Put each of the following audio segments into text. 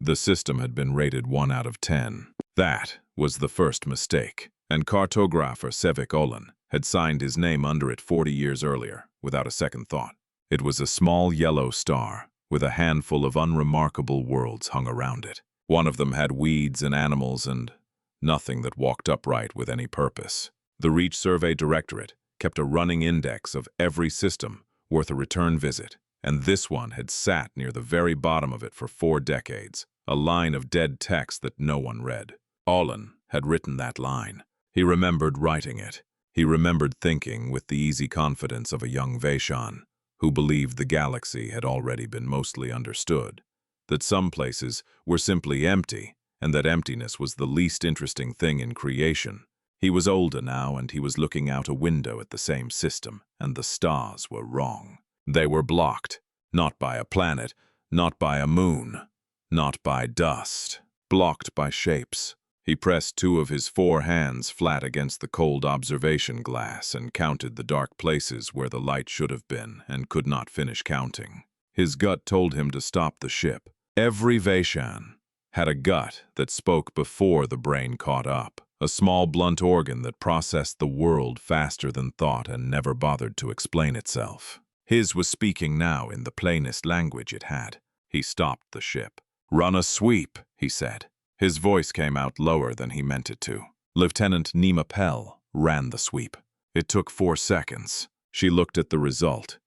The system had been rated 1 out of 10. That was the first mistake, and Cartographer Sevik Ollan had signed his name under it 40 years earlier, without a second thought. It was a small yellow star, with a handful of unremarkable worlds hung around it. One of them had weeds and animals and nothing that walked upright with any purpose. The Reach Survey Directorate kept a running index of every system worth a return visit, and this one had sat near the very bottom of it for 4 decades, a line of dead text that no one read. Ollan had written that line. He remembered writing it. He remembered thinking with the easy confidence of a young Veyshan, who believed the galaxy had already been mostly understood, that some places were simply empty, and that emptiness was the least interesting thing in creation. He was older now, and he was looking out a window at the same system, and the stars were wrong. They were blocked, not by a planet, not by a moon, not by dust, blocked by shapes. He pressed 2 of his 4 hands flat against the cold observation glass and counted the dark places where the light should have been and could not finish counting. His gut told him to stop the ship. Every Veyshan had a gut that spoke before the brain caught up, a small blunt organ that processed the world faster than thought and never bothered to explain itself. His was speaking now in the plainest language it had. He stopped the ship. "Run a sweep," he said. His voice came out lower than he meant it to. Lieutenant Nima Pell ran the sweep. It took 4 seconds. She looked at the result,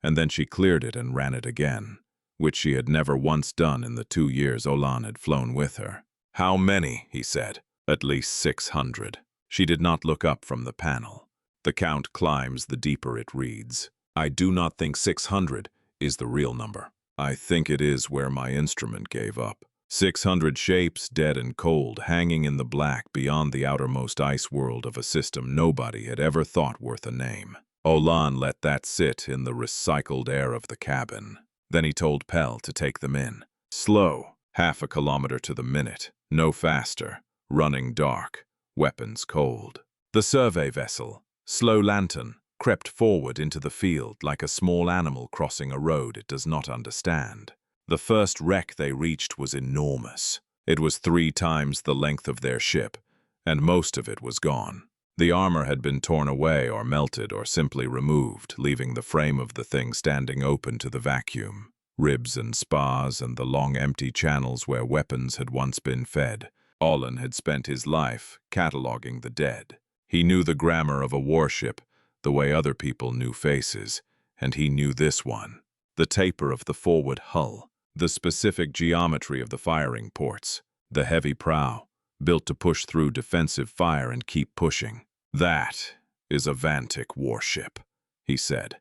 and then she cleared it and ran it again, which she had never once done in the 2 years Ollan had flown with her. "How many?" he said. "At least 600. She did not look up from the panel. The count climbs the deeper it reads. "I do not think 600 is the real number. I think it is where my instrument gave up. 600 shapes, dead and cold, hanging in the black beyond the outermost ice world of a system nobody had ever thought worth a name." Ollan let that sit in the recycled air of the cabin. Then he told Pell to take them in. Slow, 1/2 kilometer to the minute, no faster, running dark, weapons cold. The survey vessel, slow lantern, crept forward into the field like a small animal crossing a road it does not understand. The first wreck they reached was enormous. It was 3 times the length of their ship, and most of it was gone. The armor had been torn away or melted or simply removed, leaving the frame of the thing standing open to the vacuum. Ribs and spars and the long empty channels where weapons had once been fed. Ollan had spent his life cataloging the dead. He knew the grammar of a warship, the way other people knew faces, and he knew this one. The taper of the forward hull, the specific geometry of the firing ports, the heavy prow, built to push through defensive fire and keep pushing. "That is a Vantic warship," he said,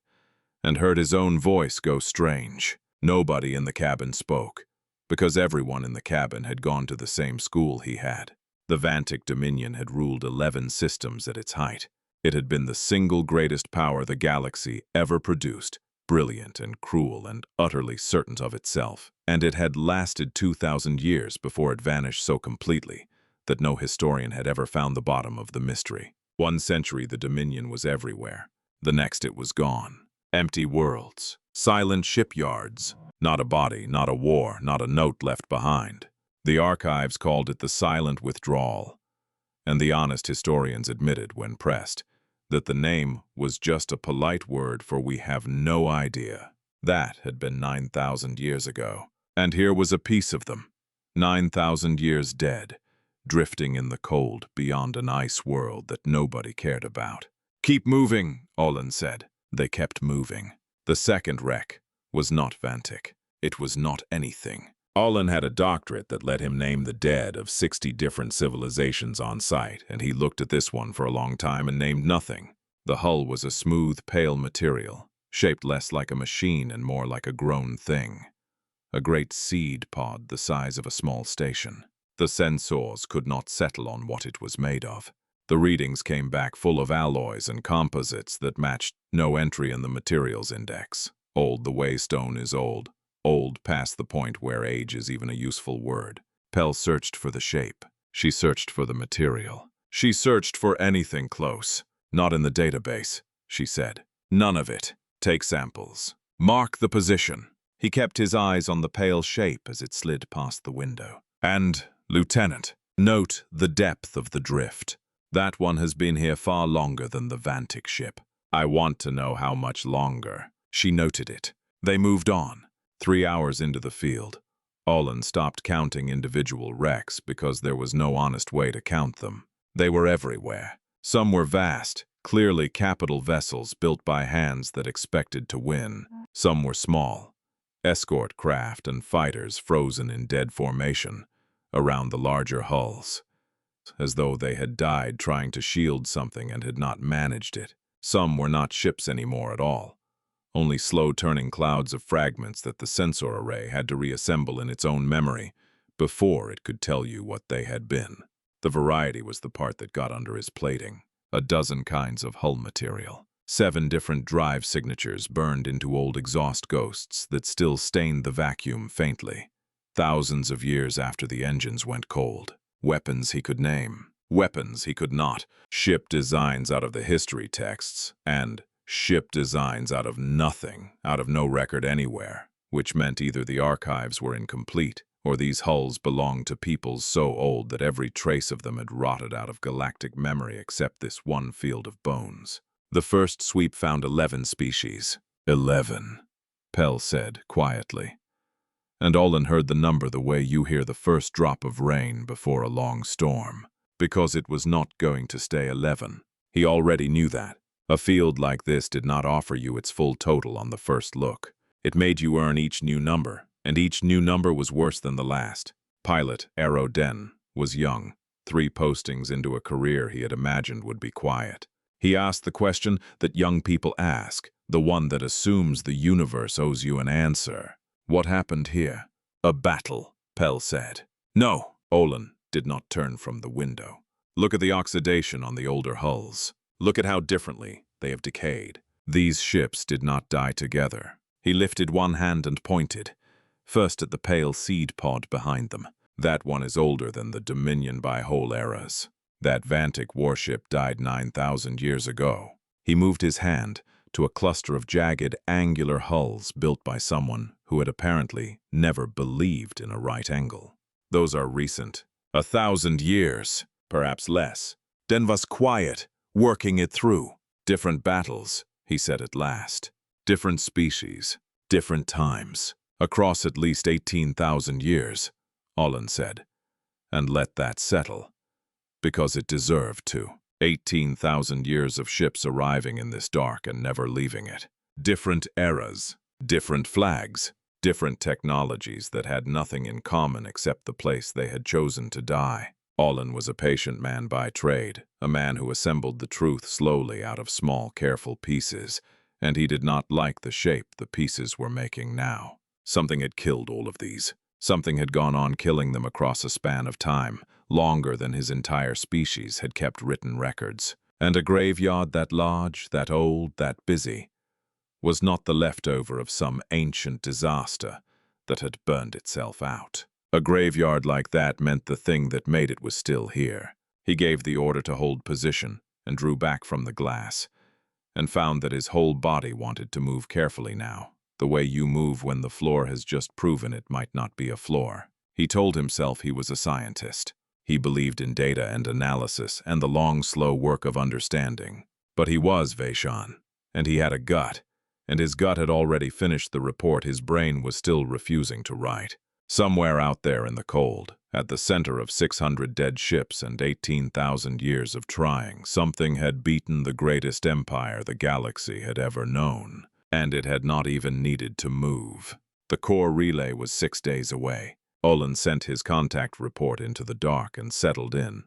and heard his own voice go strange. Nobody in the cabin spoke, because everyone in the cabin had gone to the same school he had. The Vantic Dominion had ruled 11 systems at its height. It had been the single greatest power the galaxy ever produced, brilliant and cruel and utterly certain of itself, and it had lasted 2,000 years before it vanished so completely that no historian had ever found the bottom of the mystery. 1 century the Dominion was everywhere. The next it was gone. Empty worlds, silent shipyards, not a body, not a war, not a note left behind. The archives called it the silent withdrawal, and the honest historians admitted, when pressed, that the name was just a polite word for "we have no idea." That had been 9,000 years ago, and here was a piece of them, 9,000 years dead, drifting in the cold beyond an ice world that nobody cared about. "Keep moving," Ollan said. They kept moving. The second wreck was not Vantic. It was not anything. Ollan had a doctorate that let him name the dead of 60 different civilizations on site, and he looked at this one for a long time and named nothing. The hull was a smooth, pale material, shaped less like a machine and more like a grown thing. A great seed pod the size of a small station. The sensors could not settle on what it was made of. The readings came back full of alloys and composites that matched no entry in the materials index. Old the way stone is old. Old past the point where age is even a useful word. Pell searched for the shape. She searched for the material. She searched for anything close. "Not in the database," she said. "None of it. Take samples. Mark the position." He kept his eyes on the pale shape as it slid past the window. "And, Lieutenant, note the depth of the drift. That one has been here far longer than the Vantic ship. I want to know how much longer." She noted it. They moved on. 3 hours into the field, Ollan stopped counting individual wrecks because there was no honest way to count them. They were everywhere. Some were vast, clearly capital vessels built by hands that expected to win. Some were small, escort craft and fighters frozen in dead formation around the larger hulls, as though they had died trying to shield something and had not managed it. Some were not ships anymore at all, only slow-turning clouds of fragments that the sensor array had to reassemble in its own memory before it could tell you what they had been. The variety was the part that got under his plating. A dozen kinds of hull material. 7 different drive signatures burned into old exhaust ghosts that still stained the vacuum faintly. Thousands of years after the engines went cold. Weapons he could name. Weapons he could not. Ship designs out of the history texts, and ship designs out of nothing, out of no record anywhere, which meant either the archives were incomplete, or these hulls belonged to peoples so old that every trace of them had rotted out of galactic memory except this one field of bones. The first sweep found 11 species. 11, Pell said quietly. And Ollan heard the number the way you hear the first drop of rain before a long storm, because it was not going to stay 11. He already knew that. A field like this did not offer you its full total on the first look. It made you earn each new number, and each new number was worse than the last. Pilot Arrow Den was young, 3 postings into a career he had imagined would be quiet. He asked the question that young people ask, the one that assumes the universe owes you an answer. What happened here? A battle, Pell said. No, Ollan did not turn from the window. Look at the oxidation on the older hulls. Look at how differently they have decayed. These ships did not die together. He lifted one hand and pointed, first at the pale seed pod behind them. That one is older than the Dominion by whole eras. That Vantic warship died 9,000 years ago. He moved his hand to a cluster of jagged, angular hulls built by someone who had apparently never believed in a right angle. Those are recent. 1,000 years, perhaps less. Den was quiet, working it through. Different battles, he said at last. Different species, different times. Across at least 18,000 years, Ollan said. And let that settle. Because it deserved to. 18,000 years of ships arriving in this dark and never leaving it. Different eras, different flags, different technologies that had nothing in common except the place they had chosen to die. Ollan was a patient man by trade, a man who assembled the truth slowly out of small, careful pieces, and he did not like the shape the pieces were making now. Something had killed all of these. Something had gone on killing them across a span of time, longer than his entire species had kept written records. And a graveyard that large, that old, that busy, was not the leftover of some ancient disaster that had burned itself out. A graveyard like that meant the thing that made it was still here. He gave the order to hold position and drew back from the glass, and found that his whole body wanted to move carefully now, the way you move when the floor has just proven it might not be a floor. He told himself he was a scientist. He believed in data and analysis and the long, slow work of understanding. But he was Veyshan, and he had a gut, and his gut had already finished the report his brain was still refusing to write. Somewhere out there in the cold, at the center of 600 dead ships and 18,000 years of trying, something had beaten the greatest empire the galaxy had ever known, and it had not even needed to move. The core relay was 6 days away. Ollan sent his contact report into the dark and settled in,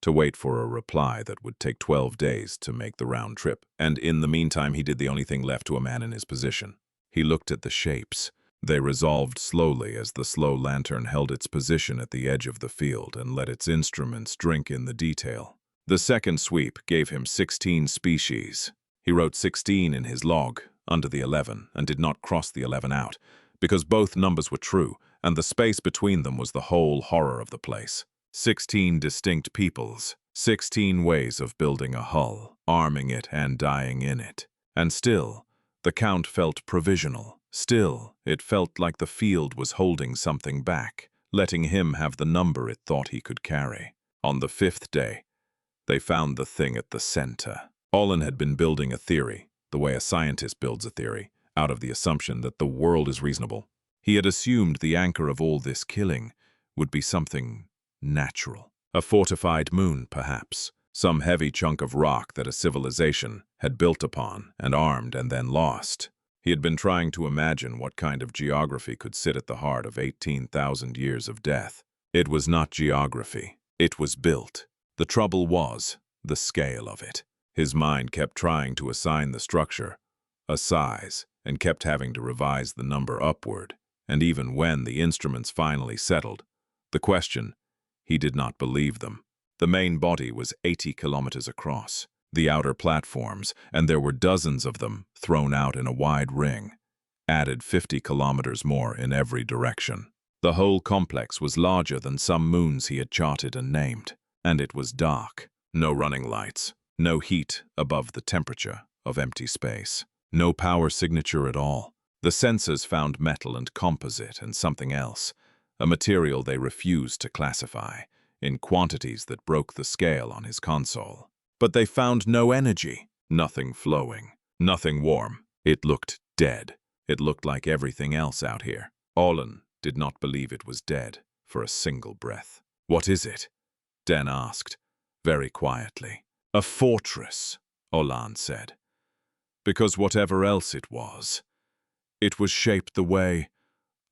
to wait for a reply that would take 12 days to make the round trip. And in the meantime, he did the only thing left to a man in his position. He looked at the shapes. They resolved slowly as the slow lantern held its position at the edge of the field and let its instruments drink in the detail. The second sweep gave him 16 species. He wrote 16 in his log, under the 11, and did not cross the 11 out, because both numbers were true, and the space between them was the whole horror of the place. 16 distinct peoples, 16 ways of building a hull, arming it and dying in it. And still, the count felt provisional. Still, it felt like the field was holding something back, letting him have the number it thought he could carry. On the 5th day, they found the thing at the center. Ollan had been building a theory, the way a scientist builds a theory, out of the assumption that the world is reasonable. He had assumed the anchor of all this killing would be something natural. A fortified moon, perhaps. Some heavy chunk of rock that a civilization had built upon and armed and then lost. He had been trying to imagine what kind of geography could sit at the heart of 18,000 years of death. It was not geography. It was built. The trouble was the scale of it. His mind kept trying to assign the structure a size and kept having to revise the number upward. And even when the instruments finally settled, the question, he did not believe them. The main body was 80 kilometers across. The outer platforms, and there were dozens of them thrown out in a wide ring, added 50 kilometers more in every direction. The whole complex was larger than some moons he had charted and named, and it was dark. No running lights, no heat above the temperature of empty space, no power signature at all. The sensors found metal and composite and something else, a material they refused to classify, in quantities that broke the scale on his console. But they found no energy, nothing flowing, nothing warm. It looked dead. It looked like everything else out here. Ollan did not believe it was dead for a single breath. "What is it?" Den asked, very quietly. "A fortress," Ollan said. "Because whatever else it was shaped the way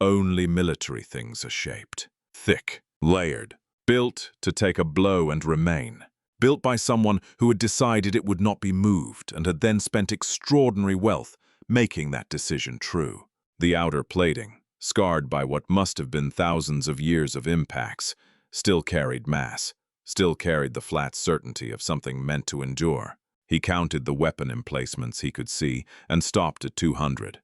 only military things are shaped. Thick, layered, built to take a blow and remain. Built by someone who had decided it would not be moved and had then spent extraordinary wealth making that decision true. The outer plating, scarred by what must have been thousands of years of impacts, still carried mass, still carried the flat certainty of something meant to endure. He counted the weapon emplacements he could see and stopped at 200.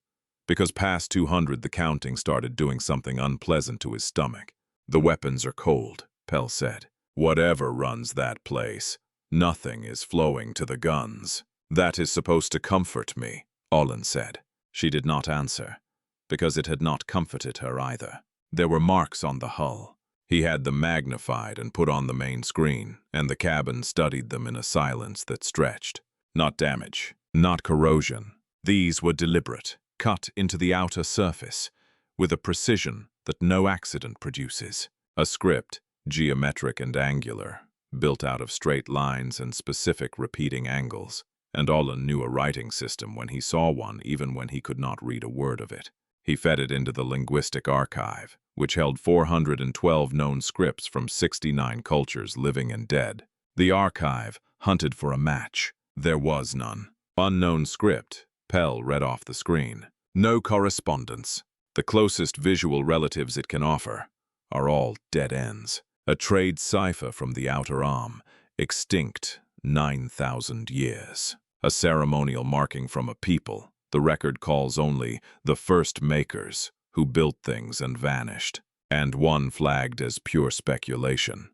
Because past 200 the counting started doing something unpleasant to his stomach. "The weapons are cold," Pell said. "Whatever runs that place, nothing is flowing to the guns." "That is supposed to comfort me," Ollan said. She did not answer, because it had not comforted her either. There were marks on the hull. He had them magnified and put on the main screen, and the cabin studied them in a silence that stretched. Not damage, not corrosion. These were deliberate, cut into the outer surface, with a precision that no accident produces. A script, geometric and angular, built out of straight lines and specific repeating angles, and Ollan knew a writing system when he saw one, even when he could not read a word of it. He fed it into the linguistic archive, which held 412 known scripts from 69 cultures, living and dead. The archive hunted for a match. There was none. "Unknown script," Pell read off the screen. "No correspondence. The closest visual relatives it can offer are all dead ends. A trade cipher from the outer arm, extinct 9,000 years. A ceremonial marking from a people. The record calls only the first makers, who built things and vanished. And one flagged as pure speculation.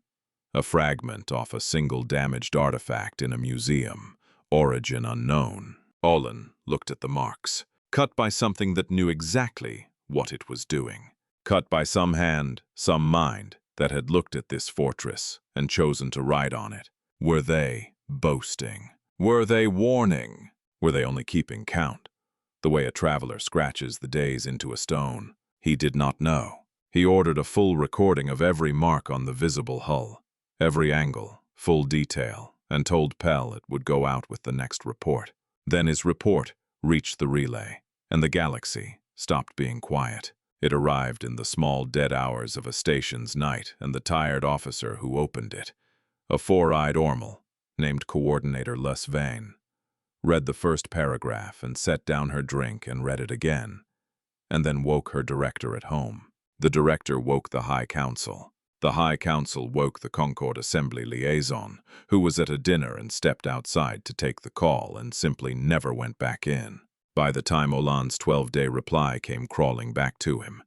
A fragment off a single damaged artifact in a museum. Origin unknown." Ollan looked at the marks. Cut by something that knew exactly what it was doing. Cut by some hand, some mind, that had looked at this fortress and chosen to write on it. Were they boasting? Were they warning? Were they only keeping count? The way a traveler scratches the days into a stone. He did not know. He ordered a full recording of every mark on the visible hull, every angle, full detail, and told Pell it would go out with the next report. Then his report reached the relay, and the galaxy stopped being quiet. It arrived in the small dead hours of a station's night, and the tired officer who opened it, a four-eyed Ormal, named Coordinator Veyshan, read the first paragraph and set down her drink and read it again, and then woke her director at home. The director woke the High Council. The High Council woke the Concord Assembly liaison, who was at a dinner and stepped outside to take the call and simply never went back in. By the time Ollan's 12-day reply came crawling back to him,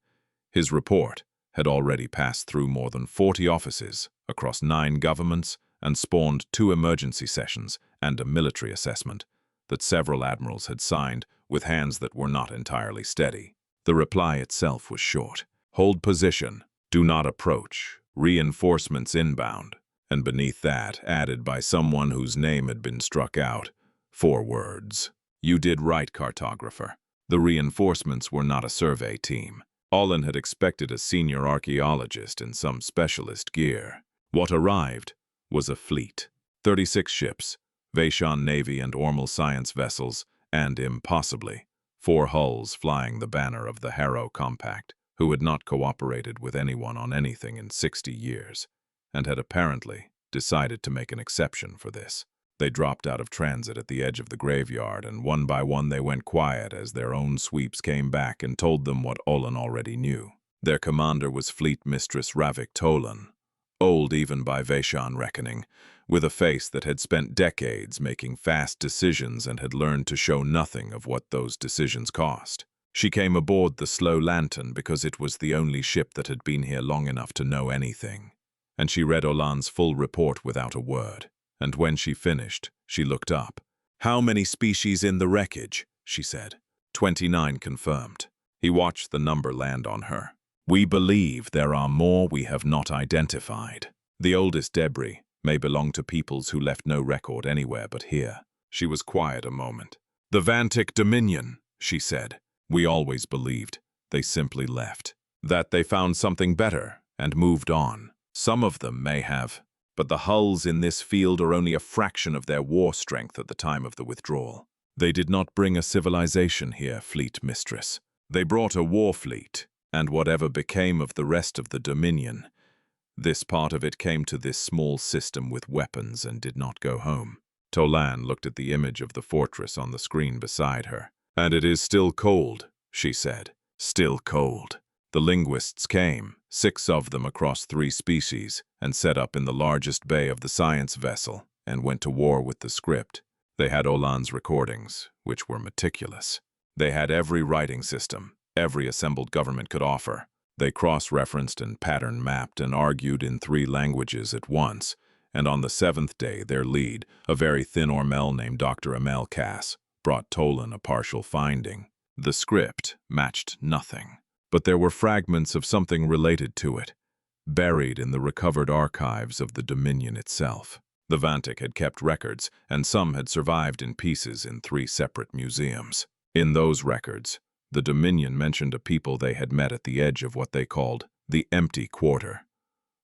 his report had already passed through more than 40 offices across 9 governments and spawned 2 emergency sessions and a military assessment that several admirals had signed with hands that were not entirely steady. The reply itself was short. Hold position. Do not approach. Reinforcements inbound. And beneath that, added by someone whose name had been struck out, 4 words. You did right, cartographer. The reinforcements were not a survey team. Ollan had expected a senior archaeologist in some specialist gear. What arrived was a fleet. 36 ships, Veyshan Navy and Ormal science vessels, and, impossibly, 4 hulls flying the banner of the Harrow Compact, who had not cooperated with anyone on anything in 60 years, and had apparently decided to make an exception for this. They dropped out of transit at the edge of the graveyard, and one by one they went quiet as their own sweeps came back and told them what Ollan already knew. Their commander was Fleet Mistress Sevik Ollan, old even by Veyshan reckoning, with a face that had spent decades making fast decisions and had learned to show nothing of what those decisions cost. She came aboard the Slow Lantern because it was the only ship that had been here long enough to know anything, and she read Ollan's full report without a word. And when she finished, she looked up. "How many species in the wreckage?" she said. 29 confirmed. He watched the number land on her. "We believe there are more we have not identified. The oldest debris may belong to peoples who left no record anywhere but here." She was quiet a moment. "The Vantic Dominion," she said. "We always believed. They simply left. That they found something better and moved on. Some of them may have, but the hulls in this field are only a fraction of their war strength at the time of the withdrawal. They did not bring a civilization here, Fleet Mistress. They brought a war fleet, and whatever became of the rest of the Dominion, this part of it came to this small system with weapons and did not go home." Ollan looked at the image of the fortress on the screen beside her. "And it is still cold," she said. "Still cold." The linguists came, 6 of them across 3 species, and set up in the largest bay of the science vessel, and went to war with the script. They had Ollan's recordings, which were meticulous. They had every writing system, every assembled government could offer. They cross-referenced and pattern-mapped and argued in 3 languages at once, and on the 7th day their lead, a very thin Ormel named Dr. Amel Cass, brought Ollan a partial finding. The script matched nothing, but there were fragments of something related to it, buried in the recovered archives of the Dominion itself. The Vantic had kept records, and some had survived in pieces in 3 separate museums. In those records, the Dominion mentioned a people they had met at the edge of what they called the Empty Quarter,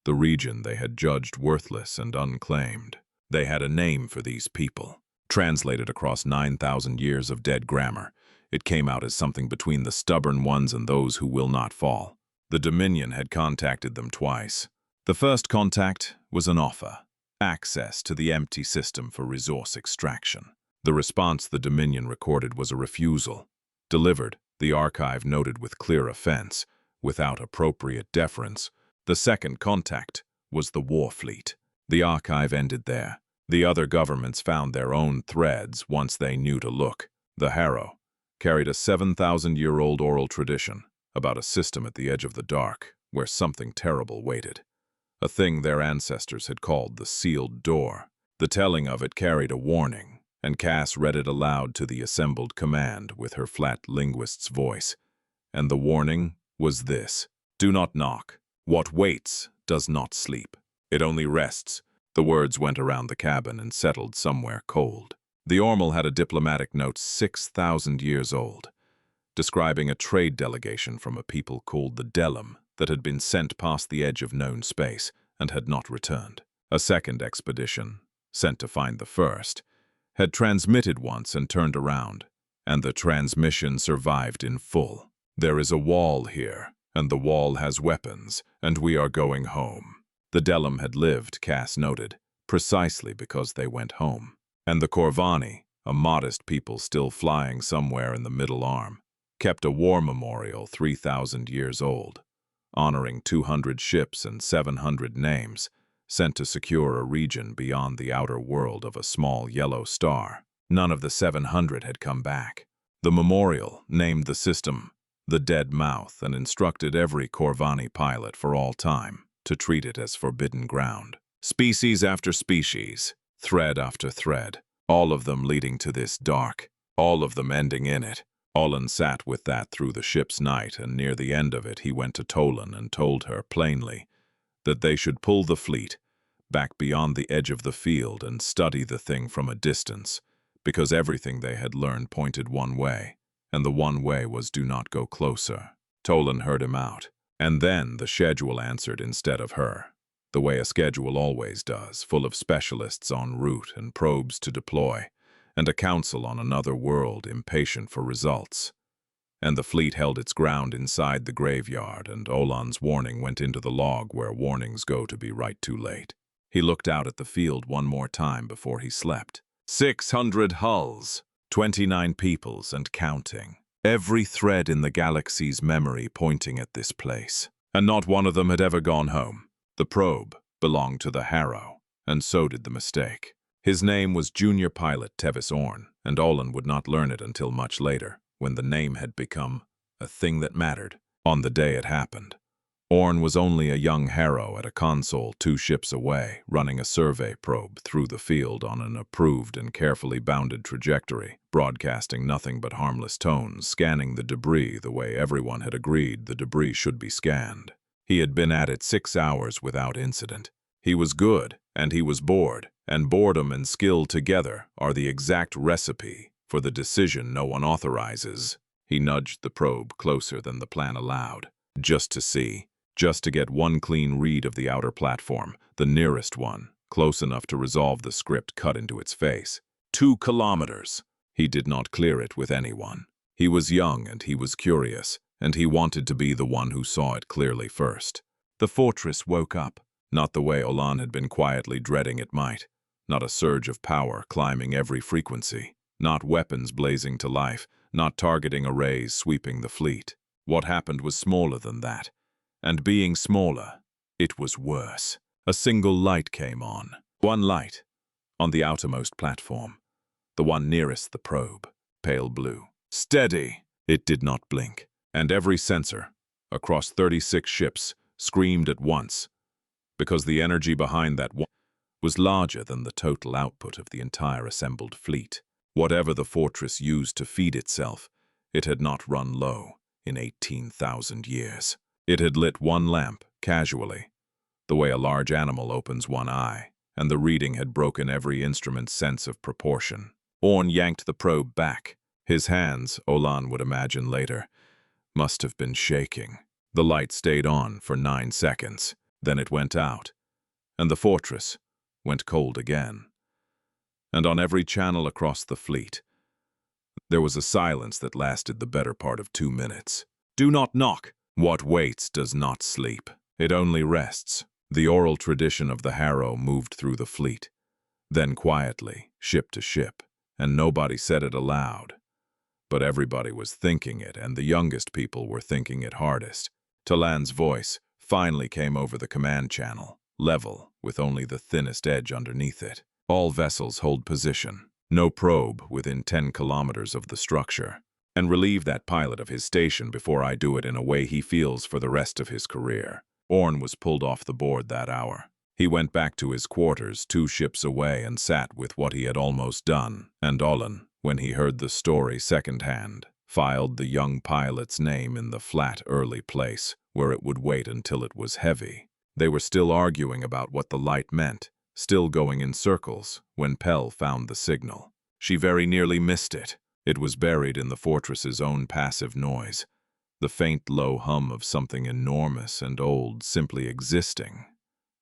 the region they had judged worthless and unclaimed. They had a name for these people. Translated across 9,000 years of dead grammar, it came out as something between the stubborn ones and those who will not fall. The Dominion had contacted them twice. The first contact was an offer, access to the empty system for resource extraction. The response the Dominion recorded was a refusal. Delivered, the archive noted with clear offense, without appropriate deference. The second contact was the war fleet. The archive ended there. The other governments found their own threads once they knew to look. The Harrow carried a 7,000-year-old oral tradition about a system at the edge of the dark where something terrible waited, a thing their ancestors had called the sealed door. The telling of it carried a warning, and Cass read it aloud to the assembled command with her flat linguist's voice. And the warning was this: "Do not knock. What waits does not sleep. It only rests." The words went around the cabin and settled somewhere cold. The Ormal had a diplomatic note 6,000 years old, describing a trade delegation from a people called the Delum that had been sent past the edge of known space and had not returned. A second expedition, sent to find the first, had transmitted once and turned around, and the transmission survived in full. "There is a wall here, and the wall has weapons, and we are going home." The Delum had lived, Cass noted, precisely because they went home. And the Corvani, a modest people still flying somewhere in the Middle Arm, kept a war memorial 3,000 years old, honoring 200 ships and 700 names, sent to secure a region beyond the outer world of a small yellow star. None of the 700 had come back. The memorial named the system the Dead Mouth and instructed every Corvani pilot for all time to treat it as forbidden ground. Species after species, thread after thread, all of them leading to this dark, all of them ending in it. Ollan sat with that through the ship's night, and near the end of it he went to Tolan and told her plainly that they should pull the fleet back beyond the edge of the field and study the thing from a distance, because everything they had learned pointed one way, and the one way was do not go closer. Tolan heard him out, and then the schedule answered instead of her, the way a schedule always does, full of specialists en route and probes to deploy, and a council on another world impatient for results. And the fleet held its ground inside the graveyard, and Ollan's warning went into the log where warnings go to be right too late. He looked out at the field one more time before he slept. 600 hulls, 29 peoples and counting. Every thread in the galaxy's memory pointing at this place. And not one of them had ever gone home. The probe belonged to the Harrow, and so did the mistake. His name was Junior Pilot Tevis Orn, and Ollan would not learn it until much later, when the name had become a thing that mattered. On the day it happened, Orn was only a young Harrow at a console 2 ships away, running a survey probe through the field on an approved and carefully bounded trajectory, broadcasting nothing but harmless tones, scanning the debris the way everyone had agreed the debris should be scanned. He had been at it 6 hours without incident. He was good, and he was bored, and boredom and skill together are the exact recipe for the decision no one authorizes. He nudged the probe closer than the plan allowed, just to see. Just to get one clean read of the outer platform, the nearest one, close enough to resolve the script cut into its face. 2 kilometers. He did not clear it with anyone. He was young and he was curious, and he wanted to be the one who saw it clearly first. The fortress woke up, not the way Ollan had been quietly dreading it might, not a surge of power climbing every frequency, not weapons blazing to life, not targeting arrays sweeping the fleet. What happened was smaller than that. And being smaller, it was worse. A single light came on. One light, on the outermost platform. The one nearest the probe, pale blue. Steady! It did not blink. And every sensor, across 36 ships, screamed at once, because the energy behind that one was larger than the total output of the entire assembled fleet. Whatever the fortress used to feed itself, it had not run low in 18,000 years. It had lit one lamp, casually, the way a large animal opens one eye, and the reading had broken every instrument's sense of proportion. Orn yanked the probe back. His hands, Ollan would imagine later, must have been shaking. The light stayed on for 9 seconds. Then it went out, and the fortress went cold again. And on every channel across the fleet, there was a silence that lasted the better part of 2 minutes. Do not knock! What waits does not sleep. It only rests. The oral tradition of the Harrow moved through the fleet, then quietly, ship to ship, and nobody said it aloud. But everybody was thinking it, and the youngest people were thinking it hardest. Tolan's voice finally came over the command channel, level, with only the thinnest edge underneath it. All vessels hold position. No probe within 10 kilometers of the structure. And relieve that pilot of his station before I do it in a way he feels for the rest of his career. Orn was pulled off the board that hour. He went back to his quarters 2 ships away and sat with what he had almost done. And Ollan, when he heard the story secondhand, filed the young pilot's name in the flat early place where it would wait until it was heavy. They were still arguing about what the light meant, still going in circles, when Pell found the signal. She very nearly missed it. It was buried in the fortress's own passive noise, the faint low hum of something enormous and old simply existing,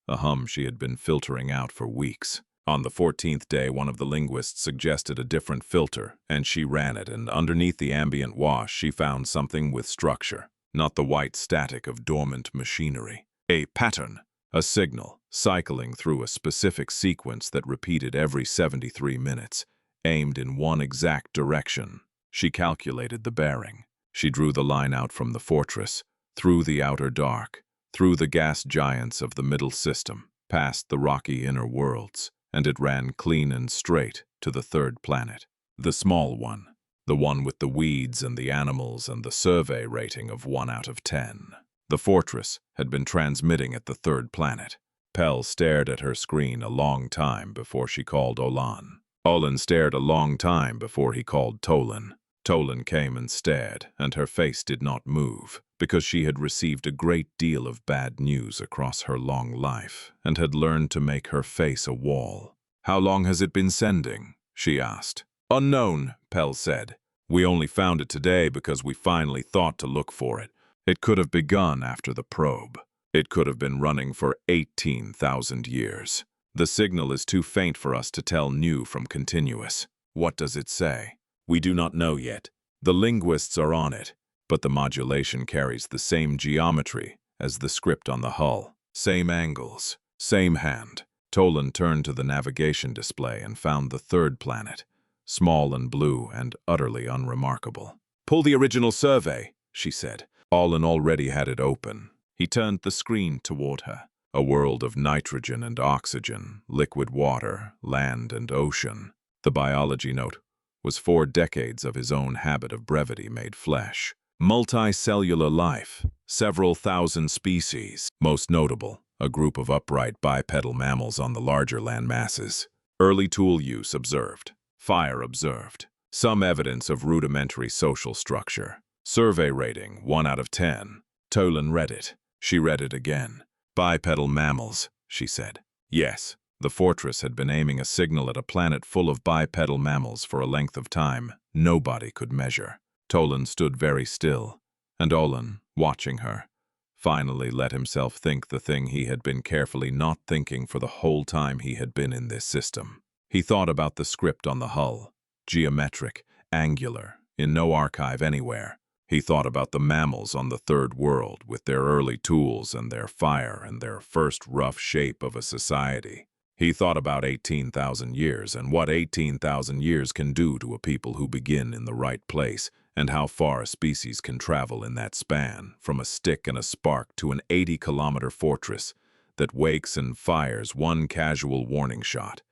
a hum she had been filtering out for weeks. On the 14th day, one of the linguists suggested a different filter, and she ran it, and underneath the ambient wash she found something with structure, not the white static of dormant machinery. A pattern, a signal, cycling through a specific sequence that repeated every 73 minutes. Aimed in one exact direction. She calculated the bearing. She drew the line out from the fortress, through the outer dark, through the gas giants of the middle system, past the rocky inner worlds, and it ran clean and straight to the 3rd planet. The small one, the one with the weeds and the animals and the survey rating of 1 out of 10. The fortress had been transmitting at the 3rd planet. Pell stared at her screen a long time before she called Ollan. Ollan stared a long time before he called Tolan. Tolan came and stared, and her face did not move, because she had received a great deal of bad news across her long life, and had learned to make her face a wall. "How long has it been sending?" she asked. "Unknown," Pell said. "We only found it today because we finally thought to look for it. It could have begun after the probe. It could have been running for 18,000 years. The signal is too faint for us to tell new from continuous." "What does it say?" "We do not know yet. The linguists are on it, but the modulation carries the same geometry as the script on the hull. Same angles, same hand." Tolan turned to the navigation display and found the third planet, small and blue and utterly unremarkable. "Pull the original survey," she said. Ollan already had it open. He turned the screen toward her. A world of nitrogen and oxygen, liquid water, land and ocean. The biology note was 4 decades of his own habit of brevity made flesh. Multicellular life, several thousand species. Most notable, a group of upright bipedal mammals on the larger land masses. Early tool use observed. Fire observed. Some evidence of rudimentary social structure. Survey rating 1 out of 10. Tolan read it. She read it again. "Bipedal mammals," she said. Yes, the fortress had been aiming a signal at a planet full of bipedal mammals for a length of time nobody could measure. Tolan stood very still, and Ollan, watching her, finally let himself think the thing he had been carefully not thinking for the whole time he had been in this system. He thought about the script on the hull, geometric, angular, in no archive anywhere. He thought about the mammals on the third world with their early tools and their fire and their first rough shape of a society. He thought about 18,000 years and what 18,000 years can do to a people who begin in the right place, and how far a species can travel in that span, from a stick and a spark to an 80-kilometer fortress that wakes and fires one casual warning shot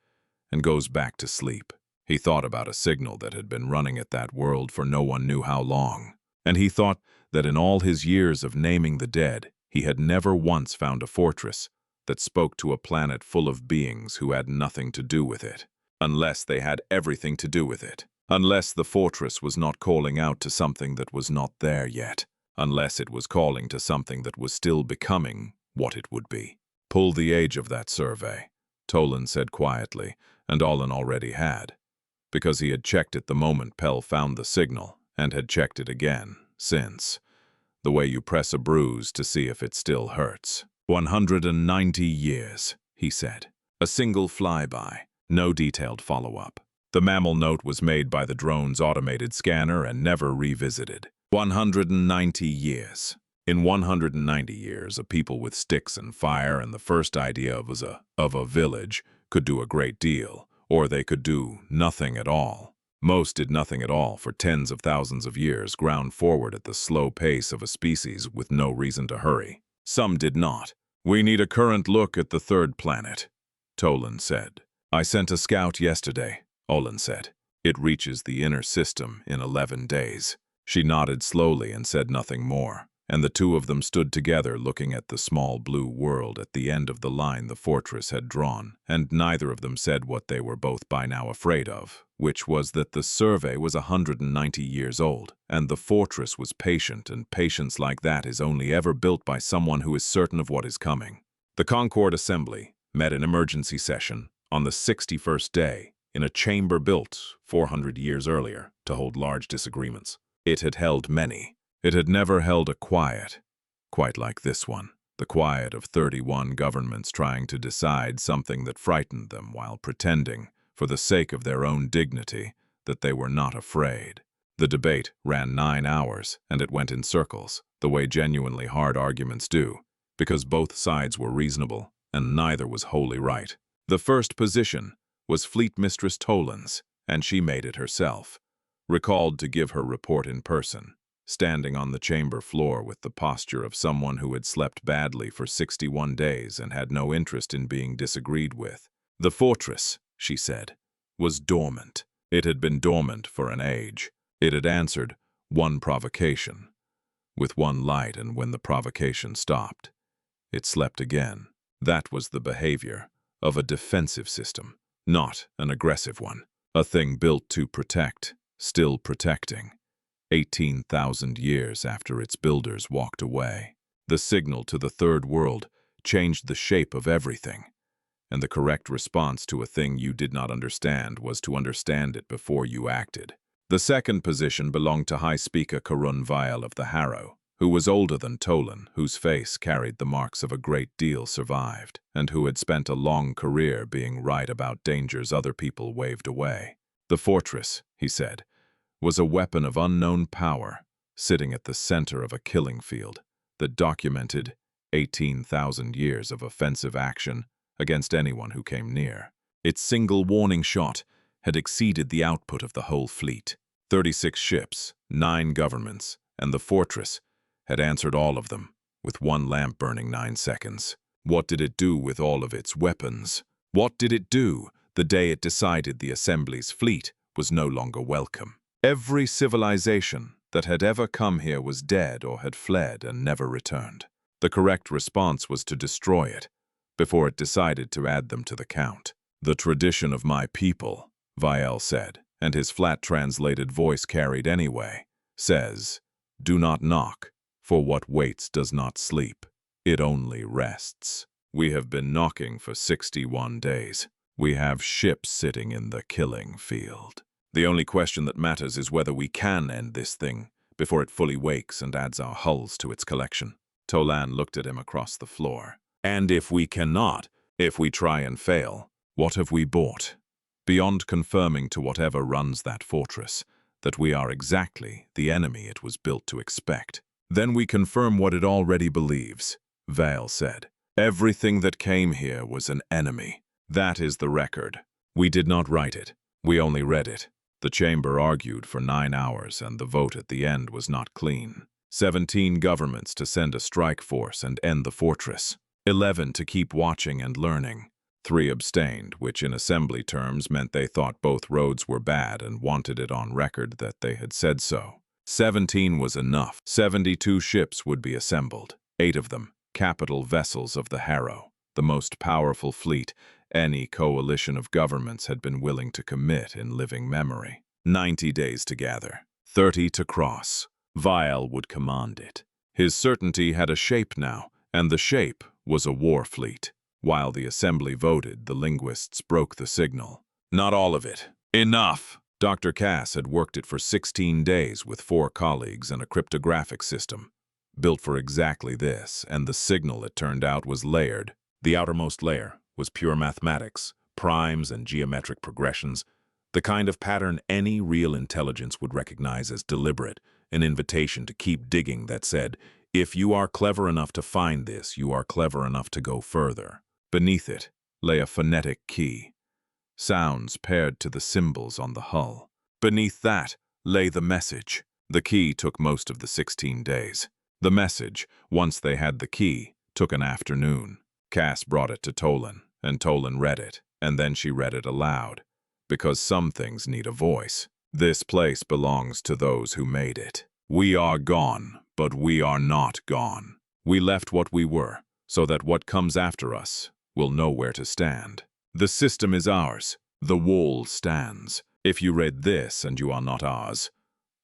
and goes back to sleep. He thought about a signal that had been running at that world for no one knew how long. And he thought that in all his years of naming the dead, he had never once found a fortress that spoke to a planet full of beings who had nothing to do with it, unless they had everything to do with it, unless the fortress was not calling out to something that was not there yet, unless it was calling to something that was still becoming what it would be. "Pull the age of that survey," Tolan said quietly, and Ollan already had, because he had checked it the moment Pell found the signal, and had checked it again, since. The way you press a bruise to see if it still hurts. 190 years, he said. A single flyby, no detailed follow-up. The mammal note was made by the drone's automated scanner and never revisited. 190 years. In 190 years, a people with sticks and fire and the first idea of a village could do a great deal, or they could do nothing at all. Most did nothing at all for tens of thousands of years, ground forward at the slow pace of a species with no reason to hurry. Some did not. "We need a current look at the third planet," Tolan said. "I sent a scout yesterday," Ollan said. "It reaches the inner system in 11 days. She nodded slowly and said nothing more, and the two of them stood together looking at the small blue world at the end of the line the fortress had drawn, and neither of them said what they were both by now afraid of, which was that the survey was 190 years old, and the fortress was patient, and patience like that is only ever built by someone who is certain of what is coming. The Concord Assembly met in emergency session on the 61st day in a chamber built 400 years earlier to hold large disagreements. It had held many. It had never held a quiet, quite like this one, the quiet of 31 governments trying to decide something that frightened them while pretending, for the sake of their own dignity, that they were not afraid. The debate ran 9 hours, and it went in circles, the way genuinely hard arguments do, because both sides were reasonable, and neither was wholly right. The first position was Fleet Mistress Tolan's, and she made it herself, recalled to give her report in person, standing on the chamber floor with the posture of someone who had slept badly for 61 days and had no interest in being disagreed with. The fortress, she said, was dormant. It had been dormant for an age. It had answered one provocation, with one light, and when the provocation stopped, it slept again. That was the behavior of a defensive system, not an aggressive one. A thing built to protect, still protecting. 18,000 years after its builders walked away. The signal to the third world changed the shape of everything, and the correct response to a thing you did not understand was to understand it before you acted. The second position belonged to High Speaker Karun Vial of the Harrow, who was older than Tolan, whose face carried the marks of a great deal survived, and who had spent a long career being right about dangers other people waved away. The fortress, he said, was a weapon of unknown power, sitting at the center of a killing field that documented 18,000 years of offensive action against anyone who came near. Its single warning shot had exceeded the output of the whole fleet. 36 ships, 9 governments, and the fortress had answered all of them, with one lamp burning 9 seconds. What did it do with all of its weapons? What did it do the day it decided the Assembly's fleet was no longer welcome? Every civilization that had ever come here was dead or had fled and never returned. The correct response was to destroy it, before it decided to add them to the count. "The tradition of my people," Vial said, and his flat translated voice carried anyway, says, "Do not knock, for what waits does not sleep. It only rests. We have been knocking for 61 days. We have ships sitting in the killing field. The only question that matters is whether we can end this thing before it fully wakes and adds our hulls to its collection." Tolan looked at him across the floor. "And if we cannot, if we try and fail, what have we bought? Beyond confirming to whatever runs that fortress that we are exactly the enemy it was built to expect. Then we confirm what it already believes," Vale said. "Everything that came here was an enemy. That is the record. We did not write it. We only read it." The chamber argued for 9 hours, and the vote at the end was not clean. 17 governments to send a strike force and end the fortress. 11 to keep watching and learning. 3 abstained, which in assembly terms meant they thought both roads were bad and wanted it on record that they had said so. 17 was enough. 72 ships would be assembled, 8 of them capital vessels of the Harrow, the most powerful fleet any coalition of governments had been willing to commit in living memory. 90 days to gather, 30 to cross. Vial would command it. His certainty had a shape now, and the shape was a war fleet. While the assembly voted, the linguists broke the signal. "Not all of it. Enough!" Dr. Cass had worked it for 16 days with 4 colleagues and a cryptographic system, built for exactly this, and the signal, it turned out, was layered. The outermost layer was pure mathematics, primes and geometric progressions, the kind of pattern any real intelligence would recognize as deliberate, an invitation to keep digging that said, if you are clever enough to find this, you are clever enough to go further. Beneath it lay a phonetic key, sounds paired to the symbols on the hull. Beneath that lay the message. The key took most of the 16 days. The message, once they had the key, took an afternoon. Cass brought it to Tolan, and Tolan read it, and then she read it aloud. Because some things need a voice. "This place belongs to those who made it. We are gone, but we are not gone. We left what we were, so that what comes after us will know where to stand. The system is ours. The wall stands. If you read this and you are not ours,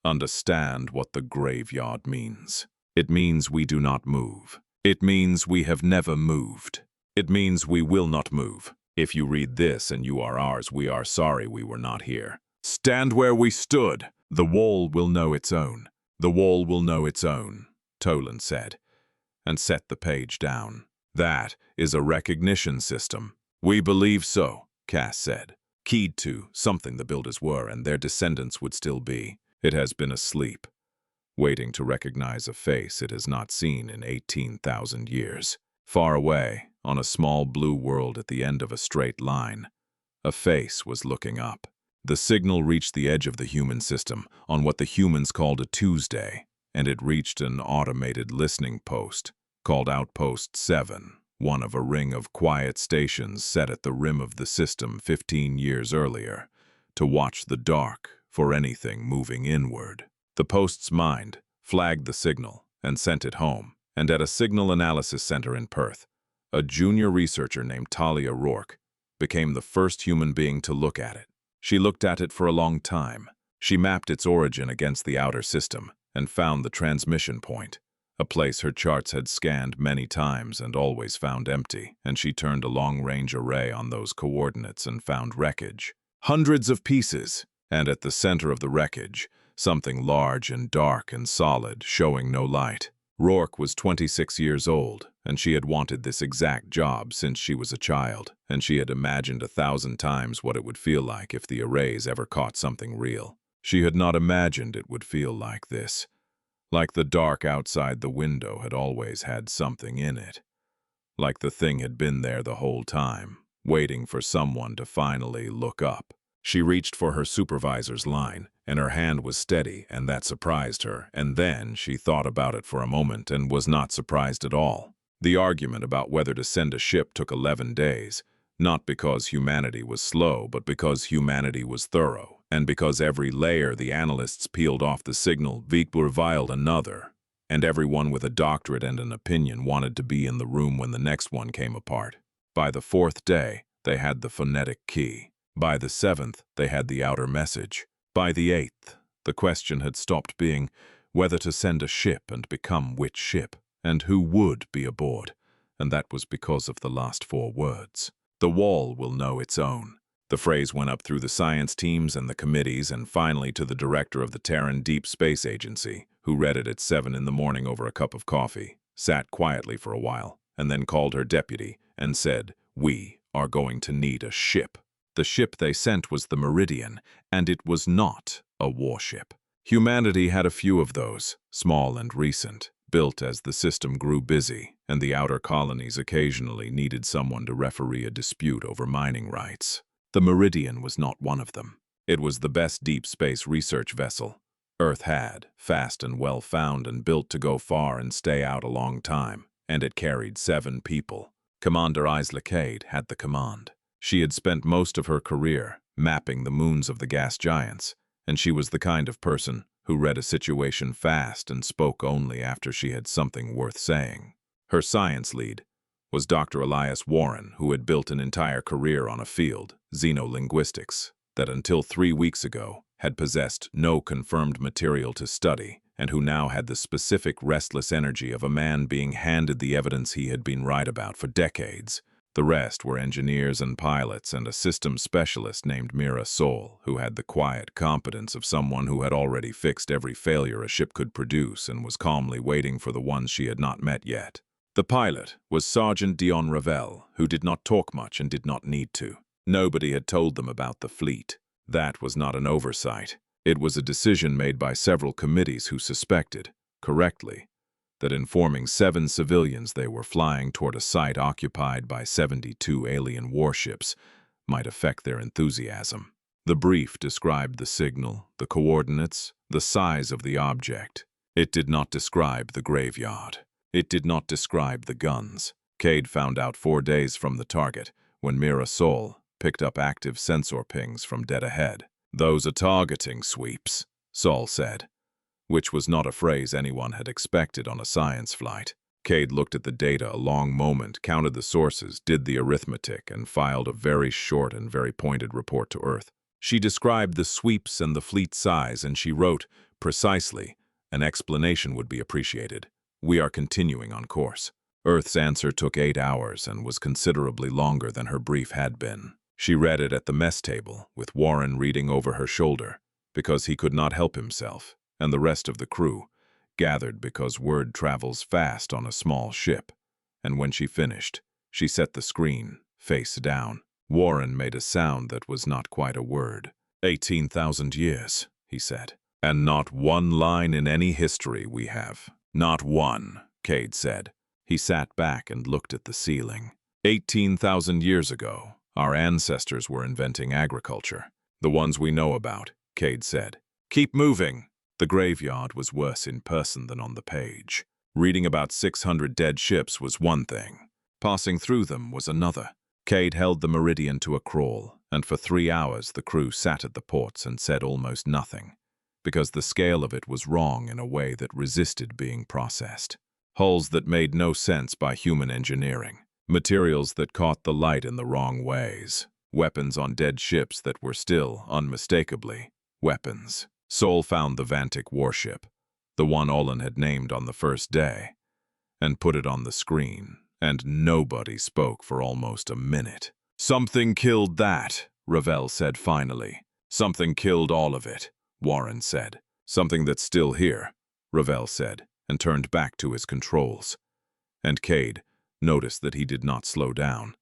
understand what the graveyard means. It means we do not move. It means we have never moved. It means we will not move. If you read this and you are ours, we are sorry we were not here. Stand where we stood. The wall will know its own. The wall will know its own," Tolan said, and set the page down. "That is a recognition system." "We believe so," Cass said. "Keyed to something the builders were and their descendants would still be. It has been asleep, waiting to recognize a face it has not seen in 18,000 years. Far away, on a small blue world at the end of a straight line, a face was looking up. The signal reached the edge of the human system on what the humans called a Tuesday, and it reached an automated listening post called Outpost 7, one of a ring of quiet stations set at the rim of the system 15 years earlier, to watch the dark for anything moving inward. The post's mind flagged the signal and sent it home, and at a signal analysis center in Perth, a junior researcher named Talia Rourke became the first human being to look at it. She looked at it for a long time. She mapped its origin against the outer system and found the transmission point, a place her charts had scanned many times and always found empty, and she turned a long-range array on those coordinates and found wreckage. Hundreds of pieces, and at the center of the wreckage, something large and dark and solid, showing no light. Rourke was 26 years old, and she had wanted this exact job since she was a child, and she had imagined 1,000 times what it would feel like if the arrays ever caught something real. She had not imagined it would feel like this. Like the dark outside the window had always had something in it. Like the thing had been there the whole time, waiting for someone to finally look up. She reached for her supervisor's line, and her hand was steady, and that surprised her, and then she thought about it for a moment and was not surprised at all. The argument about whether to send a ship took 11 days, not because humanity was slow, but because humanity was thorough, and because every layer the analysts peeled off the signal reviled another, and everyone with a doctorate and an opinion wanted to be in the room when the next one came apart. By the 4th day, they had the phonetic key. By the 7th, they had the outer message. By the 8th, the question had stopped being whether to send a ship and become which ship, and who would be aboard, and that was because of the last 4 words. The wall will know its own. The phrase went up through the science teams and the committees and finally to the director of the Terran Deep Space Agency, who read it at 7 in the morning over a cup of coffee, sat quietly for a while, and then called her deputy and said, "We are going to need a ship." The ship they sent was the Meridian, and it was not a warship. Humanity had a few of those, small and recent, built as the system grew busy, and the outer colonies occasionally needed someone to referee a dispute over mining rights. The Meridian was not one of them. It was the best deep space research vessel Earth had, fast and well found and built to go far and stay out a long time, and it carried 7 people. Commander Isla Cade had the command. She had spent most of her career mapping the moons of the gas giants, and she was the kind of person who read a situation fast and spoke only after she had something worth saying. Her science lead was Dr. Elias Warren, who had built an entire career on a field, xenolinguistics, that until 3 weeks ago had possessed no confirmed material to study, and who now had the specific restless energy of a man being handed the evidence he had been right about for decades. The rest were engineers and pilots and a systems specialist named Mira Sol, who had the quiet competence of someone who had already fixed every failure a ship could produce and was calmly waiting for the ones she had not met yet. The pilot was Sergeant Dion Ravel, who did not talk much and did not need to. Nobody had told them about the fleet. That was not an oversight. It was a decision made by several committees who suspected, correctly, that informing 7 civilians they were flying toward a site occupied by 72 alien warships might affect their enthusiasm. The brief described the signal, the coordinates, the size of the object. It did not describe the graveyard. It did not describe the guns. Cade found out 4 days from the target, when Mira Sol picked up active sensor pings from dead ahead. "Those are targeting sweeps," Sol said, which was not a phrase anyone had expected on a science flight. Cade looked at the data a long moment, counted the sources, did the arithmetic, and filed a very short and very pointed report to Earth. She described the sweeps and the fleet size, and she wrote, precisely, "An explanation would be appreciated. We are continuing on course." Earth's answer took 8 hours and was considerably longer than her brief had been. She read it at the mess table, with Warren reading over her shoulder, because he could not help himself, and the rest of the crew, gathered because word travels fast on a small ship. And when she finished, she set the screen, face down. Warren made a sound that was not quite a word. 18,000 years, he said. "And not one line in any history we have. Not one," Cade said. He sat back and looked at the ceiling. 18,000 years ago, our ancestors were inventing agriculture. "The ones we know about," Cade said. "Keep moving." The graveyard was worse in person than on the page. Reading about 600 dead ships was one thing. Passing through them was another. Cade held the Meridian to a crawl, and for 3 hours the crew sat at the ports and said almost nothing, because the scale of it was wrong in a way that resisted being processed. Hulls that made no sense by human engineering. Materials that caught the light in the wrong ways. Weapons on dead ships that were still, unmistakably, weapons. Sol found the Vantic warship, the one Ollan had named on the first day, and put it on the screen, and nobody spoke for almost a minute. "Something killed that," Ravel said finally. "Something killed all of it," Warren said. "Something that's still here," Ravel said, and turned back to his controls. And Cade noticed that he did not slow down,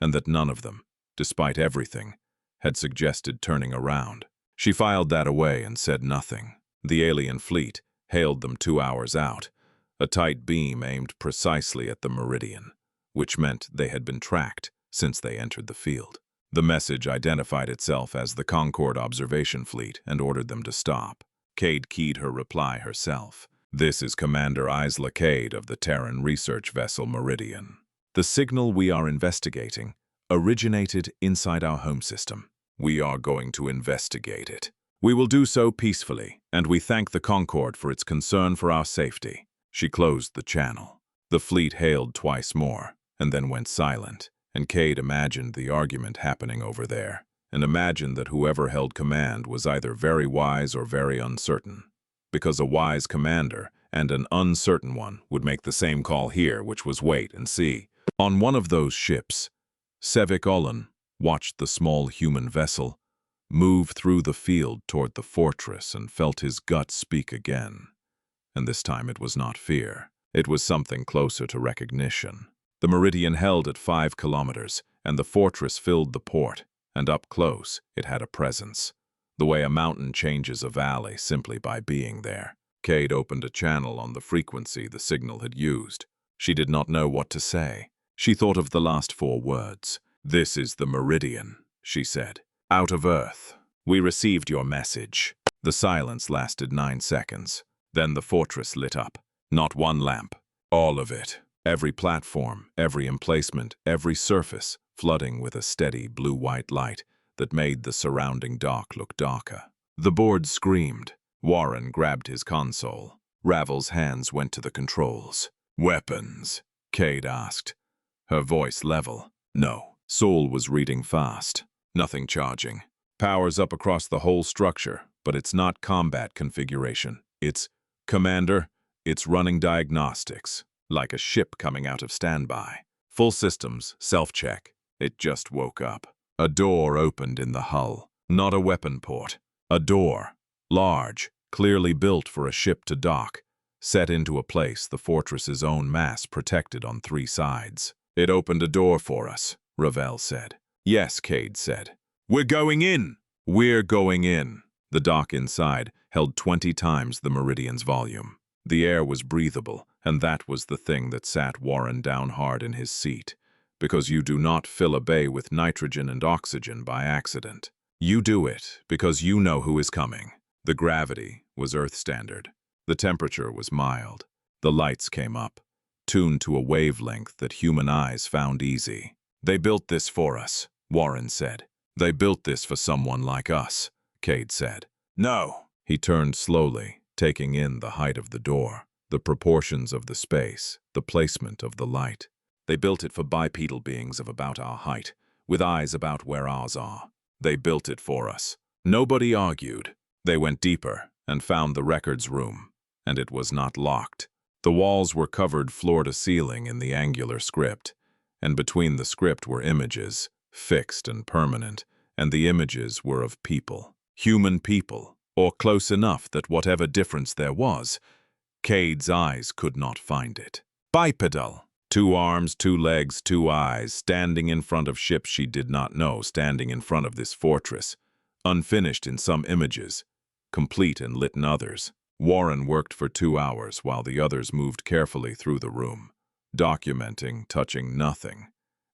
and that none of them, despite everything, had suggested turning around. She filed that away and said nothing. The alien fleet hailed them 2 hours out, a tight beam aimed precisely at the meridian, which meant they had been tracked since they entered the field. The message identified itself as the Concord Observation Fleet and ordered them to stop. Cade keyed her reply herself. "This is Commander Isla Cade of the Terran research vessel Meridian. The signal we are investigating originated inside our home system. We are going to investigate it. We will do so peacefully, and we thank the Concord for its concern for our safety." She closed the channel. The fleet hailed twice more, and then went silent, and Cade imagined the argument happening over there, and imagined that whoever held command was either very wise or very uncertain, because a wise commander and an uncertain one would make the same call here, which was wait and see. On one of those ships, Sevik Ollan watched the small human vessel move through the field toward the fortress and felt his gut speak again. And this time it was not fear. It was something closer to recognition. The meridian held at 5 kilometers, and the fortress filled the port, and up close it had a presence, the way a mountain changes a valley simply by being there. Cade opened a channel on the frequency the signal had used. She did not know what to say. She thought of the last 4 words. "This is the meridian," she said. "Out of Earth. We received your message." The silence lasted 9 seconds. Then the fortress lit up. Not one lamp. All of it. Every platform, every emplacement, every surface, flooding with a steady blue-white light that made the surrounding dock look darker. The board screamed. Warren grabbed his console. Ravel's hands went to the controls. "Weapons?" Cade asked, her voice level. "No." Sol was reading fast. "Nothing charging. Power's up across the whole structure, but it's not combat configuration. It's, Commander, it's running diagnostics, like a ship coming out of standby. Full systems, self-check. It just woke up." A door opened in the hull. Not a weapon port. A door. Large, clearly built for a ship to dock, set into a place the fortress's own mass protected on 3 sides. "It opened a door for us," Ravel said. "Yes," Cade said. "We're going in!" "We're going in." The dock inside held 20 times the Meridian's volume. The air was breathable, and that was the thing that sat Warren down hard in his seat, because you do not fill a bay with nitrogen and oxygen by accident. You do it because you know who is coming. The gravity was Earth standard. The temperature was mild. The lights came up, tuned to a wavelength that human eyes found easy. "They built this for us," Warren said. "They built this for someone like us," Cade said. "No." He turned slowly, taking in the height of the door, the proportions of the space, the placement of the light. "They built it for bipedal beings of about our height, with eyes about where ours are. They built it for us." Nobody argued. They went deeper and found the records room, and it was not locked. The walls were covered floor to ceiling in the angular script, and between the script were images, fixed and permanent, and the images were of people. Human people, or close enough that whatever difference there was, Cade's eyes could not find it. Bipedal. 2 arms, 2 legs, 2 eyes, standing in front of ships she did not know, standing in front of this fortress, unfinished in some images, complete and lit in others. Warren worked for 2 hours while the others moved carefully through the room, documenting, touching nothing.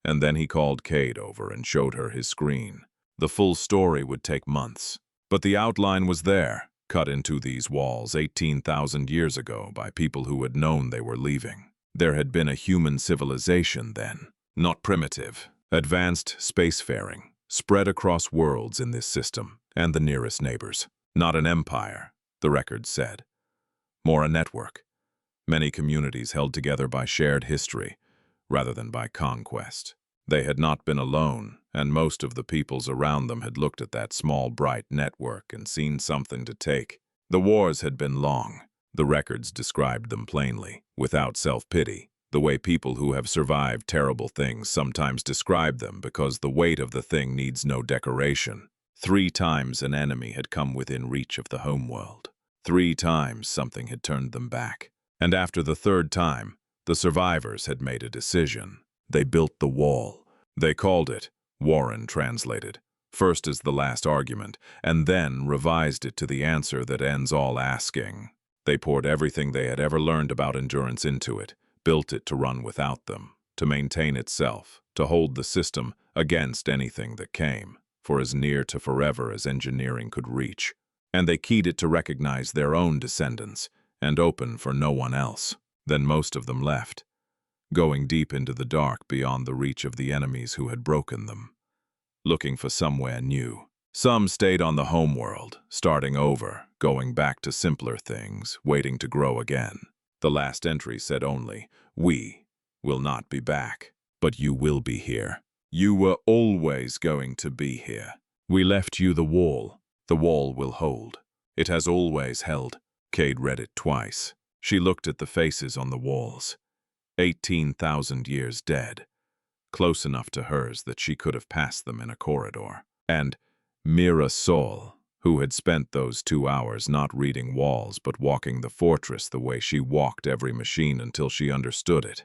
And then he called Cade over and showed her his screen. The full story would take months, but the outline was there, cut into these walls 18,000 years ago by people who had known they were leaving. There had been a human civilization then, not primitive, advanced spacefaring, spread across worlds in this system and the nearest neighbors. Not an empire, the records said. More a network. Many communities held together by shared history, rather than by conquest. They had not been alone, and most of the peoples around them had looked at that small, bright network and seen something to take. The wars had been long. The records described them plainly, without self-pity, the way people who have survived terrible things sometimes describe them, because the weight of the thing needs no decoration. 3 times an enemy had come within reach of the homeworld. 3 times something had turned them back. And after the 3rd time, the survivors had made a decision. They built the wall. They called it, Warren translated, first as the last argument, and then revised it to the answer that ends all asking. They poured everything they had ever learned about endurance into it, built it to run without them, to maintain itself, to hold the system against anything that came, for as near to forever as engineering could reach. And they keyed it to recognize their own descendants, and open for no one else. Then most of them left, going deep into the dark beyond the reach of the enemies who had broken them, looking for somewhere new. Some stayed on the homeworld, starting over, going back to simpler things, waiting to grow again. The last entry said only, "We will not be back, but you will be here. You were always going to be here. We left you the wall. The wall will hold. It has always held." Cade read it twice. She looked at the faces on the walls. 18,000 years dead, close enough to hers that she could have passed them in a corridor. And Mira Sol, who had spent those 2 hours not reading walls but walking the fortress the way she walked every machine until she understood it,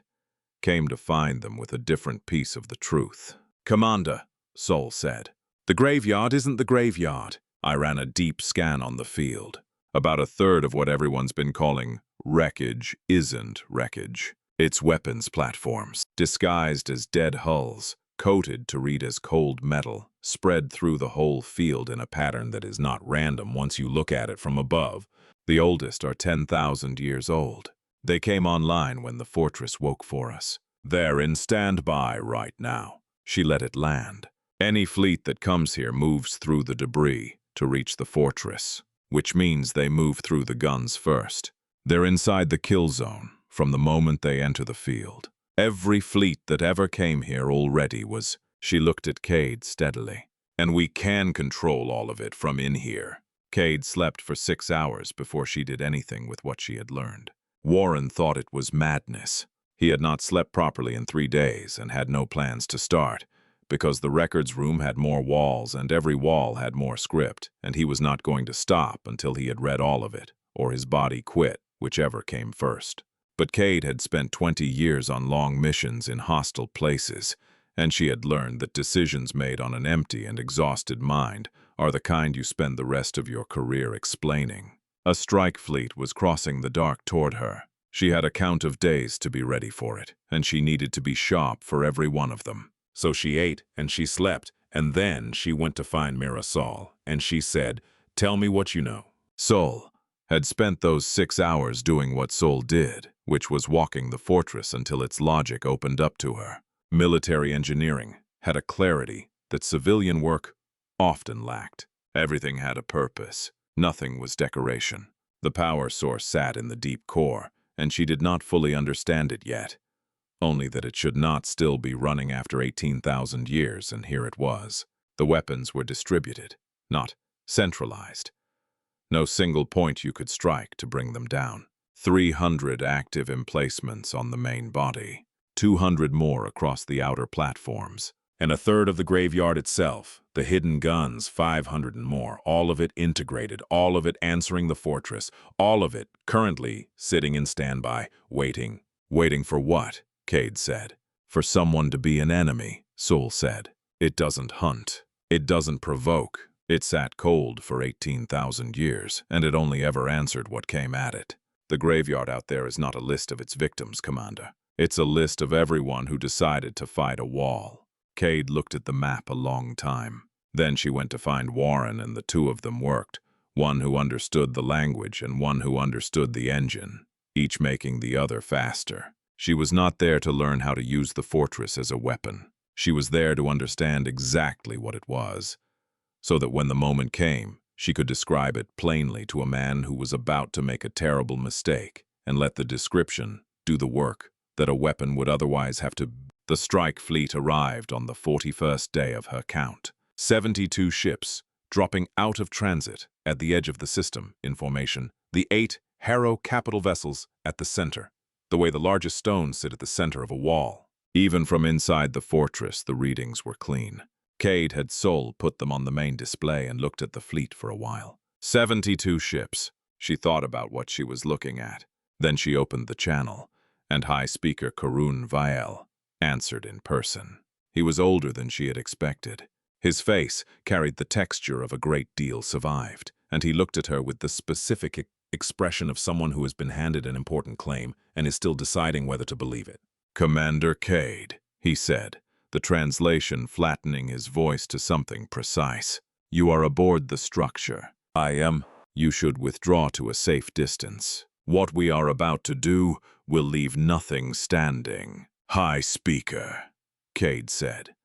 came to find them with a different piece of the truth. "Commander," Sol said, "the graveyard isn't the graveyard." I ran a deep scan on the field. About a third of what everyone's been calling wreckage isn't wreckage. It's weapons platforms, disguised as dead hulls, coated to read as cold metal, spread through the whole field in a pattern that is not random once you look at it from above. The oldest are 10,000 years old. They came online when the fortress woke for us. They're in standby right now. She let it land. Any fleet that comes here moves through the debris to reach the fortress, which means they move through the guns first. They're inside the kill zone from the moment they enter the field. Every fleet that ever came here already was. She looked at Cade steadily. And we can control all of it from in here. Cade slept for 6 hours before she did anything with what she had learned. Warren thought it was madness. He had not slept properly in 3 days and had no plans to start, because the records room had more walls and every wall had more script, and he was not going to stop until he had read all of it, or his body quit, whichever came first. But Cade had spent 20 years on long missions in hostile places, and she had learned that decisions made on an empty and exhausted mind are the kind you spend the rest of your career explaining. A strike fleet was crossing the dark toward her. She had a count of days to be ready for it, and she needed to be sharp for every one of them. So she ate and she slept, and then she went to find Mira Sol, and she said, "Tell me what you know." Sol had spent those 6 hours doing what Sol did, which was walking the fortress until its logic opened up to her. Military engineering had a clarity that civilian work often lacked. Everything had a purpose. Nothing was decoration. The power source sat in the deep core, and she did not fully understand it yet. Only that it should not still be running after 18,000 years, and here it was. The weapons were distributed, not centralized. No single point you could strike to bring them down. 300 active emplacements on the main body, 200 more across the outer platforms, and a third of the graveyard itself, the hidden guns, 500 and more, all of it integrated, all of it answering the fortress, all of it currently sitting in standby, waiting. Waiting for what? Cade said. For someone to be an enemy, Sol said. It doesn't hunt. It doesn't provoke. It sat cold for 18,000 years, and it only ever answered what came at it. The graveyard out there is not a list of its victims, Commander. It's a list of everyone who decided to fight a wall. Cade looked at the map a long time. Then she went to find Warren, and the two of them worked, one who understood the language and one who understood the engine, each making the other faster. She was not there to learn how to use the fortress as a weapon. She was there to understand exactly what it was, so that when the moment came, she could describe it plainly to a man who was about to make a terrible mistake and let the description do the work that a weapon would otherwise have to. The strike fleet arrived on the 41st day of her count. 72 ships, dropping out of transit at the edge of the system in formation. The 8 Harrow capital vessels at the center, the way the largest stones sit at the center of a wall. Even from inside the fortress, the readings were clean. Cade had put them on the main display and looked at the fleet for a while. 72 ships. She thought about what she was looking at. Then she opened the channel, and High Speaker Karun Vael answered in person. He was older than she had expected. His face carried the texture of a great deal survived, and he looked at her with the specific expression of someone who has been handed an important claim and is still deciding whether to believe it. "Commander Cade," he said, the translation flattening his voice to something precise. "You are aboard the structure. I am. You should withdraw to a safe distance. What we are about to do will leave nothing standing." "High Speaker," Cade said,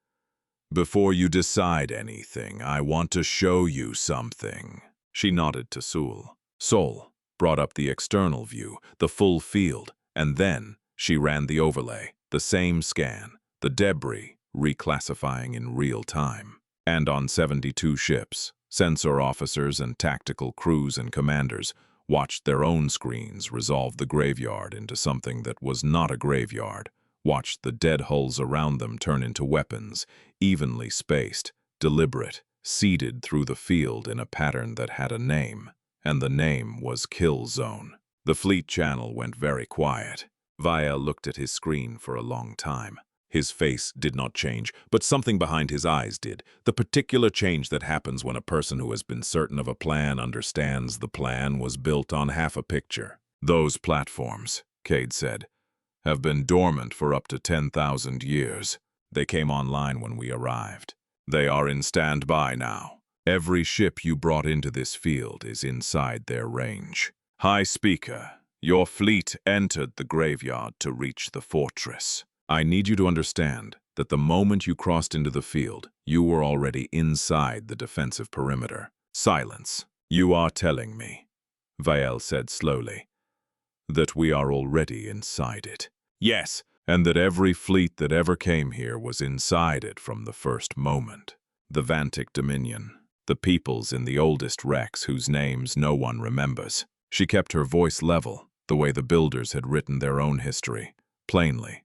"before you decide anything, I want to show you something." She nodded to Sul. Sol brought up the external view, the full field, and then she ran the overlay, the same scan, the debris reclassifying in real time. And on 72 ships, sensor officers and tactical crews and commanders watched their own screens resolve the graveyard into something that was not a graveyard, watched the dead hulls around them turn into weapons, evenly spaced, deliberate, seeded through the field in a pattern that had a name, and the name was Kill Zone. The fleet channel went very quiet. Vael looked at his screen for a long time. His face did not change, but something behind his eyes did, the particular change that happens when a person who has been certain of a plan understands the plan was built on half a picture. "Those platforms," Cade said, "have been dormant for up to 10,000 years. They came online when we arrived. They are in standby now. Every ship you brought into this field is inside their range. High Speaker, your fleet entered the graveyard to reach the fortress. I need you to understand that the moment you crossed into the field, you were already inside the defensive perimeter." Silence. "You are telling me," Vael said slowly, "that we are already inside it." "Yes, and that every fleet that ever came here was inside it from the first moment. The Vantic Dominion, the peoples in the oldest wrecks whose names no one remembers." She kept her voice level, the way the builders had written their own history, plainly,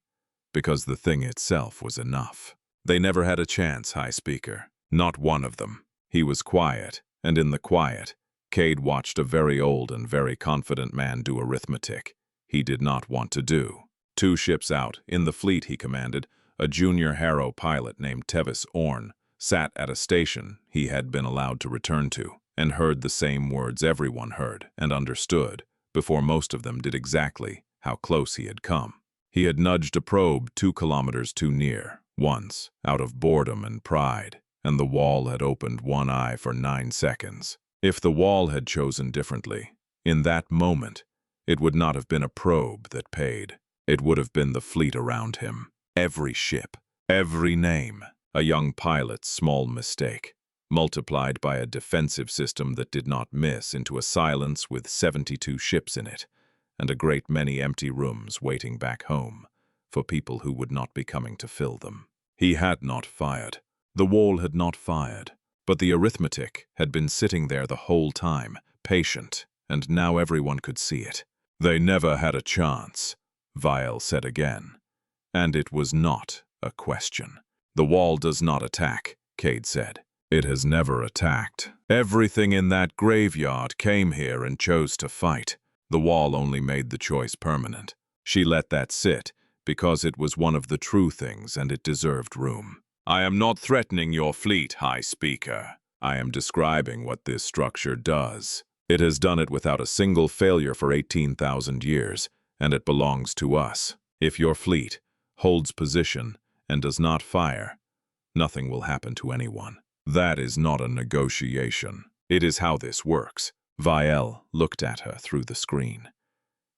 because the thing itself was enough. "They never had a chance, High Speaker. Not one of them." He was quiet, and in the quiet, Cade watched a very old and very confident man do arithmetic he did not want to do. 2 ships out, in the fleet, he commanded, a junior Harrow pilot named Tevis Orn sat at a station he had been allowed to return to, and heard the same words everyone heard and understood, before most of them did exactly how close he had come. He had nudged a probe 2 kilometers too near, once, out of boredom and pride, and the wall had opened one eye for 9 seconds. If the wall had chosen differently, in that moment, it would not have been a probe that paid. It would have been the fleet around him. Every ship, every name, a young pilot's small mistake, multiplied by a defensive system that did not miss into a silence with 72 ships in it, and a great many empty rooms waiting back home for people who would not be coming to fill them. He had not fired. The wall had not fired, but the arithmetic had been sitting there the whole time, patient, and now everyone could see it. "They never had a chance," Vael said again, and it was not a question. "The wall does not attack," Cade said. "It has never attacked. Everything in that graveyard came here and chose to fight. The wall only made the choice permanent. She let that sit because it was one of the true things and it deserved room. I am not threatening your fleet, High Speaker. I am describing what this structure does. It has done it without a single failure for 18,000 years, and it belongs to us. If your fleet holds position and does not fire, nothing will happen to anyone. That is not a negotiation. It is how this works." Vael looked at her through the screen,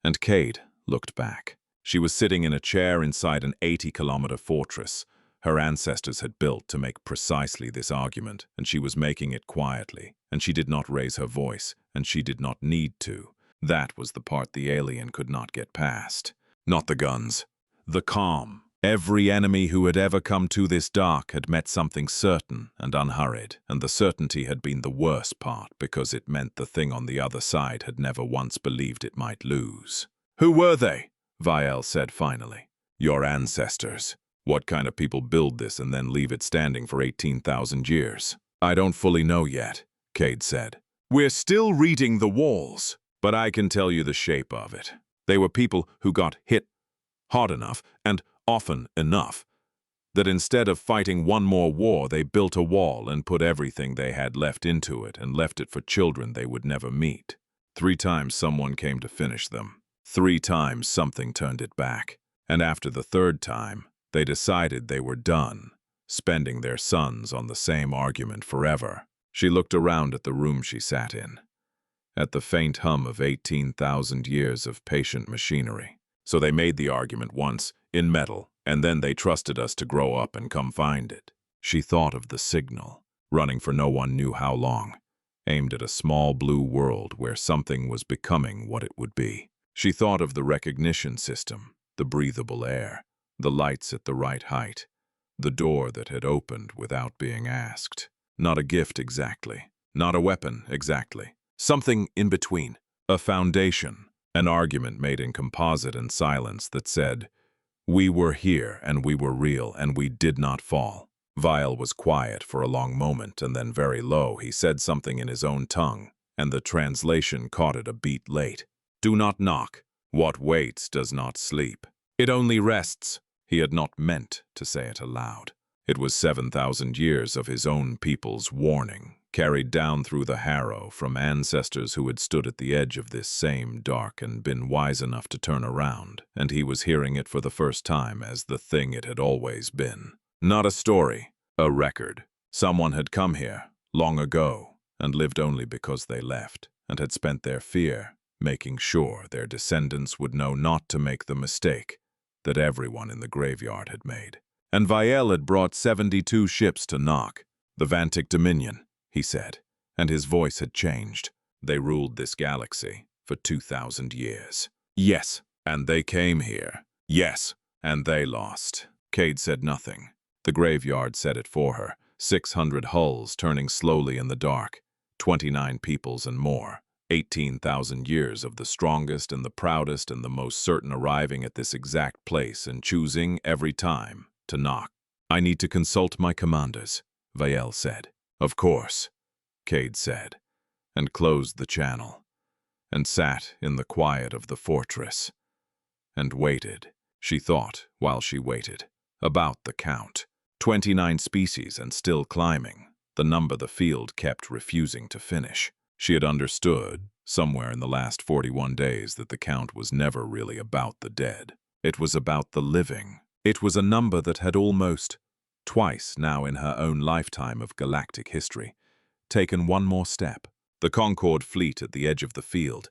and Cade looked back. She was sitting in a chair inside an 80-kilometer fortress her ancestors had built to make precisely this argument, and she was making it quietly, and she did not raise her voice, and she did not need to. That was the part the alien could not get past. Not the guns. The calm, Every enemy who had ever come to this dark had met something certain and unhurried, and the certainty had been the worst part because it meant the thing on the other side had never once believed it might lose. "Who were they?" Vial said finally. "Your ancestors. What kind of people build this and then leave it standing for 18,000 years?" "I don't fully know yet," Cade said. "We're still reading the walls, but I can tell you the shape of it. They were people who got hit hard enough and often enough that instead of fighting one more war, they built a wall and put everything they had left into it and left it for children they would never meet. 3 times someone came to finish them. 3 times something turned it back. And after the 3rd time, they decided they were done, spending their sons on the same argument forever." She looked around at the room she sat in, at the faint hum of 18,000 years of patient machinery. "So they made the argument once, in metal, and then they trusted us to grow up and come find it." She thought of the signal, running for no one knew how long, aimed at a small blue world where something was becoming what it would be. She thought of the recognition system, the breathable air, the lights at the right height, the door that had opened without being asked. Not a gift exactly, not a weapon exactly. Something in between, a foundation, an argument made in composite and silence that said, "We were here and we were real and we did not fall." Vial was quiet for a long moment and then very low he said something in his own tongue, and the translation caught it a beat late. "Do not knock. What waits does not sleep. It only rests." He had not meant to say it aloud. It was 7,000 years of his own people's warning, carried down through the harrow from ancestors who had stood at the edge of this same dark and been wise enough to turn around, and he was hearing it for the first time as the thing it had always been. Not a story, a record. Someone had come here, long ago, and lived only because they left, and had spent their fear making sure their descendants would know not to make the mistake that everyone in the graveyard had made. And Vial had brought 72 ships to knock. "The Vantic Dominion," he said, and his voice had changed. "They ruled this galaxy for 2,000 years. Yes, and they came here. Yes, and they lost." Cade said nothing. The graveyard said it for her. 600 hulls turning slowly in the dark. 29 peoples and more. 18,000 years of the strongest and the proudest and the most certain arriving at this exact place and choosing every time to knock. "I need to consult my commanders," Vial said. "Of course," Cade said, and closed the channel, and sat in the quiet of the fortress, and waited. She thought, while she waited, about the count. 29 species and still climbing, the number the field kept refusing to finish. She had understood, somewhere in the last 41 days, that the count was never really about the dead. It was about the living. It was a number that had almost, twice now in her own lifetime of galactic history, taken one more step. The Concord fleet at the edge of the field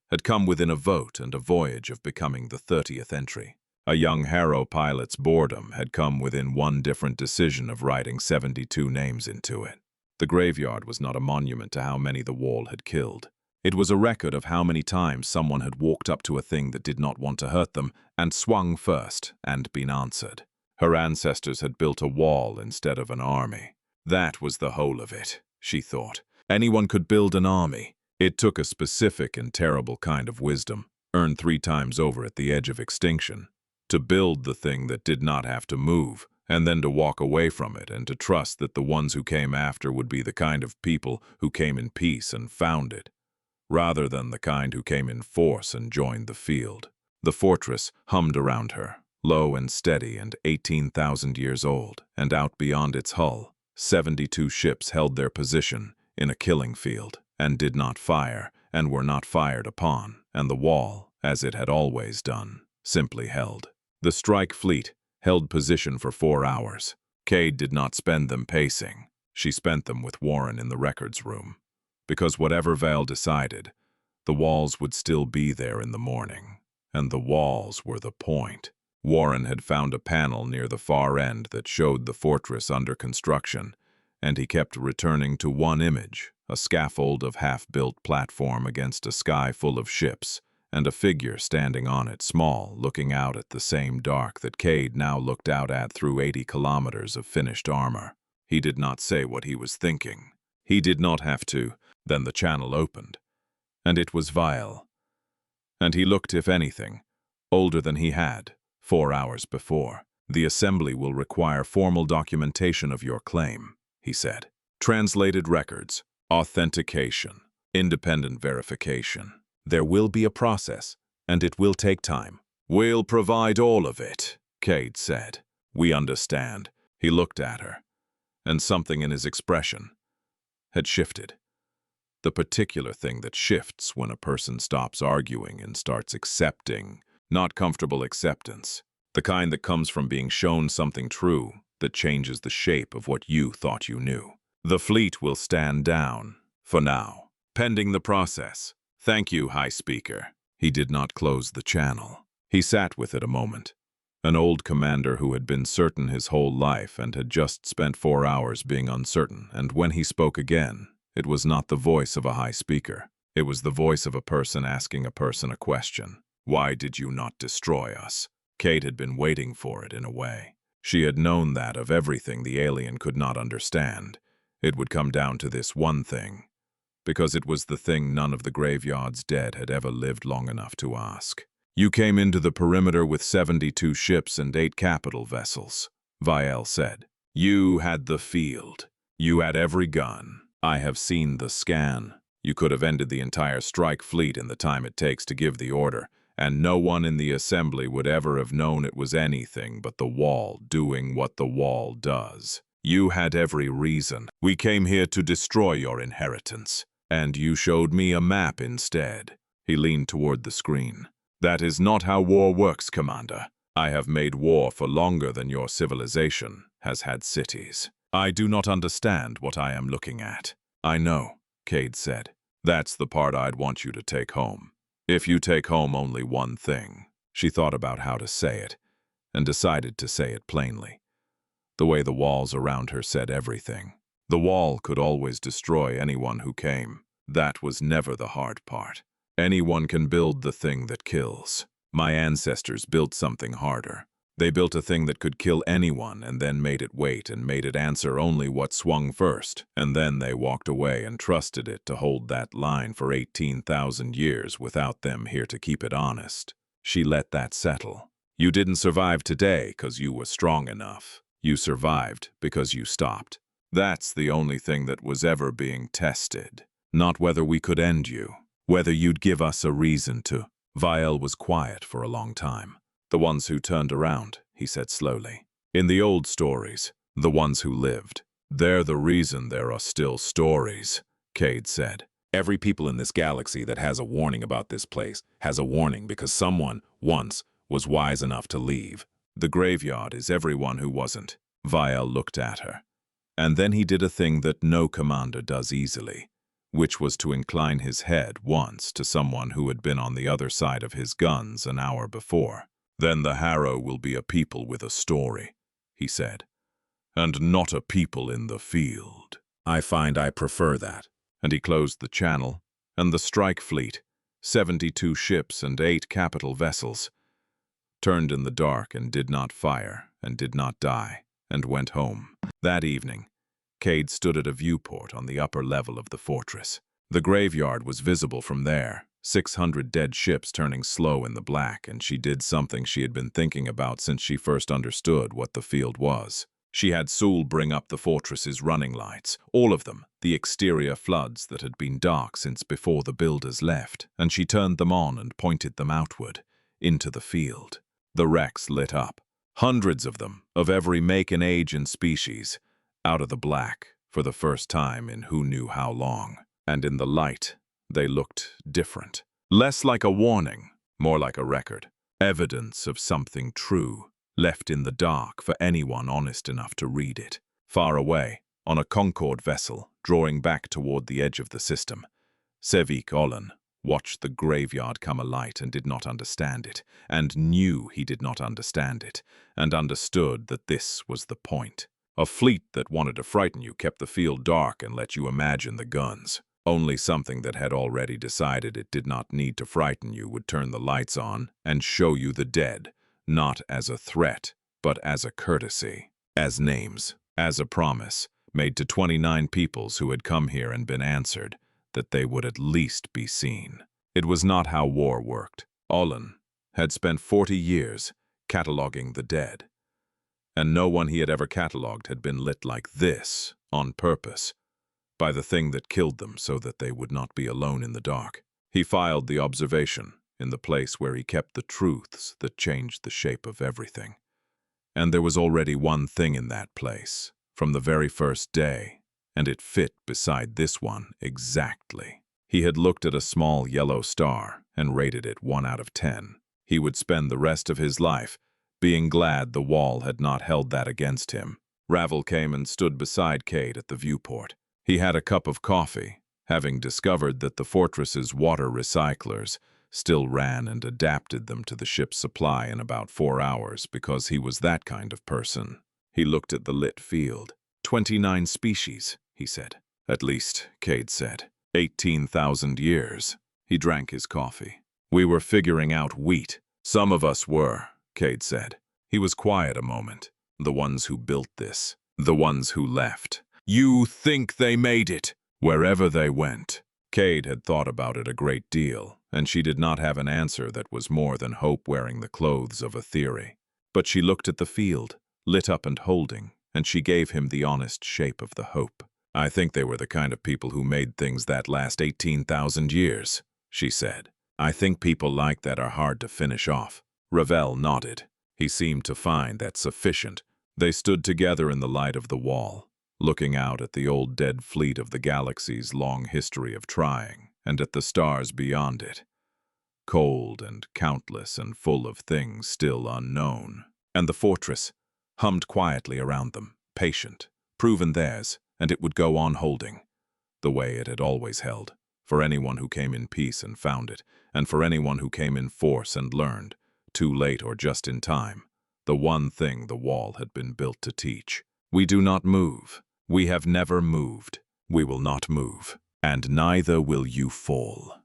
had come within a vote and a voyage of becoming the 30th entry. A young Harrow pilot's boredom had come within one different decision of writing 72 names into it. The graveyard was not a monument to how many the wall had killed. It was a record of how many times someone had walked up to a thing that did not want to hurt them and swung first and been answered. Her ancestors had built a wall instead of an army. That was the whole of it, she thought. Anyone could build an army. It took a specific and terrible kind of wisdom, earned 3 times over at the edge of extinction, to build the thing that did not have to move, and then to walk away from it and to trust that the ones who came after would be the kind of people who came in peace and found it, rather than the kind who came in force and joined the field. The fortress hummed around her, low and steady and 18,000 years old, and out beyond its hull, 72 ships held their position in a killing field, and did not fire, and were not fired upon, and the wall, as it had always done, simply held. The strike fleet held position for 4 hours. Cade did not spend them pacing. She spent them with Warren in the records room. Because whatever Vale decided, the walls would still be there in the morning. And the walls were the point. Warren had found a panel near the far end that showed the fortress under construction, and he kept returning to one image, a scaffold of half-built platform against a sky full of ships, and a figure standing on it, small, looking out at the same dark that Cade now looked out at through 80 kilometers of finished armor. He did not say what he was thinking. He did not have to. Then the channel opened, and it was Vile. And he looked, if anything, older than he had 4 hours before. "The assembly will require formal documentation of your claim," he said. "Translated records, authentication, independent verification. There will be a process, and it will take time." "We'll provide all of it," Cade said. "We understand." He looked at her, and something in his expression had shifted. The particular thing that shifts when a person stops arguing and starts accepting, not comfortable acceptance. The kind that comes from being shown something true that changes the shape of what you thought you knew. "The fleet will stand down, for now, pending the process. Thank you, High Speaker." He did not close the channel. He sat with it a moment. An old commander who had been certain his whole life and had just spent 4 hours being uncertain, and when he spoke again, it was not the voice of a High Speaker. It was the voice of a person asking a person a question. "Why did you not destroy us?" Cade had been waiting for it in a way. She had known that of everything the alien could not understand, it would come down to this one thing, because it was the thing none of the graveyard's dead had ever lived long enough to ask. "You came into the perimeter with 72 ships and 8 capital vessels," Vile said. "You had the field. You had every gun. I have seen the scan. You could have ended the entire strike fleet in the time it takes to give the order, and no one in the assembly would ever have known it was anything but the wall doing what the wall does. You had every reason. We came here to destroy your inheritance, and you showed me a map instead." He leaned toward the screen. "That is not how war works, Commander. I have made war for longer than your civilization has had cities. I do not understand what I am looking at." "I know," Cade said. "That's the part I'd want you to take home. If you take home only one thing." She thought about how to say it, and decided to say it plainly. The way the walls around her said everything. The wall could always destroy anyone who came. That was never the hard part. Anyone can build the thing that kills. My ancestors built something harder. They built a thing that could kill anyone and then made it wait and made it answer only what swung first, and then they walked away and trusted it to hold that line for 18,000 years without them here to keep it honest. She let that settle. You didn't survive today because you were strong enough. You survived because you stopped. That's the only thing that was ever being tested. Not whether we could end you, whether you'd give us a reason to. Vile was quiet for a long time. "The ones who turned around," he said slowly. "In the old stories, the ones who lived. They're the reason there are still stories," Cade said. "Every people in this galaxy that has a warning about this place has a warning because someone, once, was wise enough to leave. The graveyard is everyone who wasn't." Vile looked at her. And then he did a thing that no commander does easily, which was to incline his head once to someone who had been on the other side of his guns an hour before. "Then the Harrow will be a people with a story," he said, "and not a people in the field. I find I prefer that." And he closed the channel, and the strike fleet, 72 ships and 8 capital vessels, turned in the dark and did not fire and did not die, and went home. That evening, Cade stood at a viewport on the upper level of the fortress. The graveyard was visible from there, 600 dead ships turning slow in the black, and she did something she had been thinking about since she first understood what the field was. She had Sul bring up the fortress's running lights, all of them, the exterior floods that had been dark since before the builders left, and she turned them on and pointed them outward, into the field. The wrecks lit up, hundreds of them, of every make and age and species, out of the black, for the first time in who knew how long. And in the light, they looked different. Less like a warning, more like a record. Evidence of something true, left in the dark for anyone honest enough to read it. Far away, on a Concorde vessel, drawing back toward the edge of the system, Sevik Ollan watched the graveyard come alight and did not understand it, and knew he did not understand it, and understood that this was the point. A fleet that wanted to frighten you kept the field dark and let you imagine the guns. Only something that had already decided it did not need to frighten you would turn the lights on and show you the dead, not as a threat, but as a courtesy, as names, as a promise, made to 29 peoples who had come here and been answered, that they would at least be seen. It was not how war worked. Ollan had spent 40 years cataloging the dead, and no one he had ever cataloged had been lit like this, on purpose, by the thing that killed them so that they would not be alone in the dark. He filed the observation in the place where he kept the truths that changed the shape of everything. And there was already one thing in that place, from the very first day, and it fit beside this one exactly. He had looked at a small yellow star and rated it 1 out of 10. He would spend the rest of his life being glad the wall had not held that against him. Ravel came and stood beside Cade at the viewport. He had a cup of coffee, having discovered that the fortress's water recyclers still ran and adapted them to the ship's supply in about 4 hours because he was that kind of person. He looked at the lit field. 29 species, he said. At least, Cade said. 18,000 years. He drank his coffee. We were figuring out wheat. Some of us were, Cade said. He was quiet a moment. The ones who built this. The ones who left. You think they made it? Wherever they went. Cade had thought about it a great deal, and she did not have an answer that was more than hope wearing the clothes of a theory. But she looked at the field, lit up and holding, and she gave him the honest shape of the hope. I think they were the kind of people who made things that last 18,000 years, she said. I think people like that are hard to finish off. Ravel nodded. He seemed to find that sufficient. They stood together in the light of the wall, looking out at the old dead fleet of the galaxy's long history of trying, and at the stars beyond it, cold and countless and full of things still unknown. And the fortress hummed quietly around them, patient, proven theirs, and it would go on holding, the way it had always held, for anyone who came in peace and found it, and for anyone who came in force and learned, too late or just in time, the one thing the wall had been built to teach. We do not move. We have never moved. We will not move. And neither will you fall.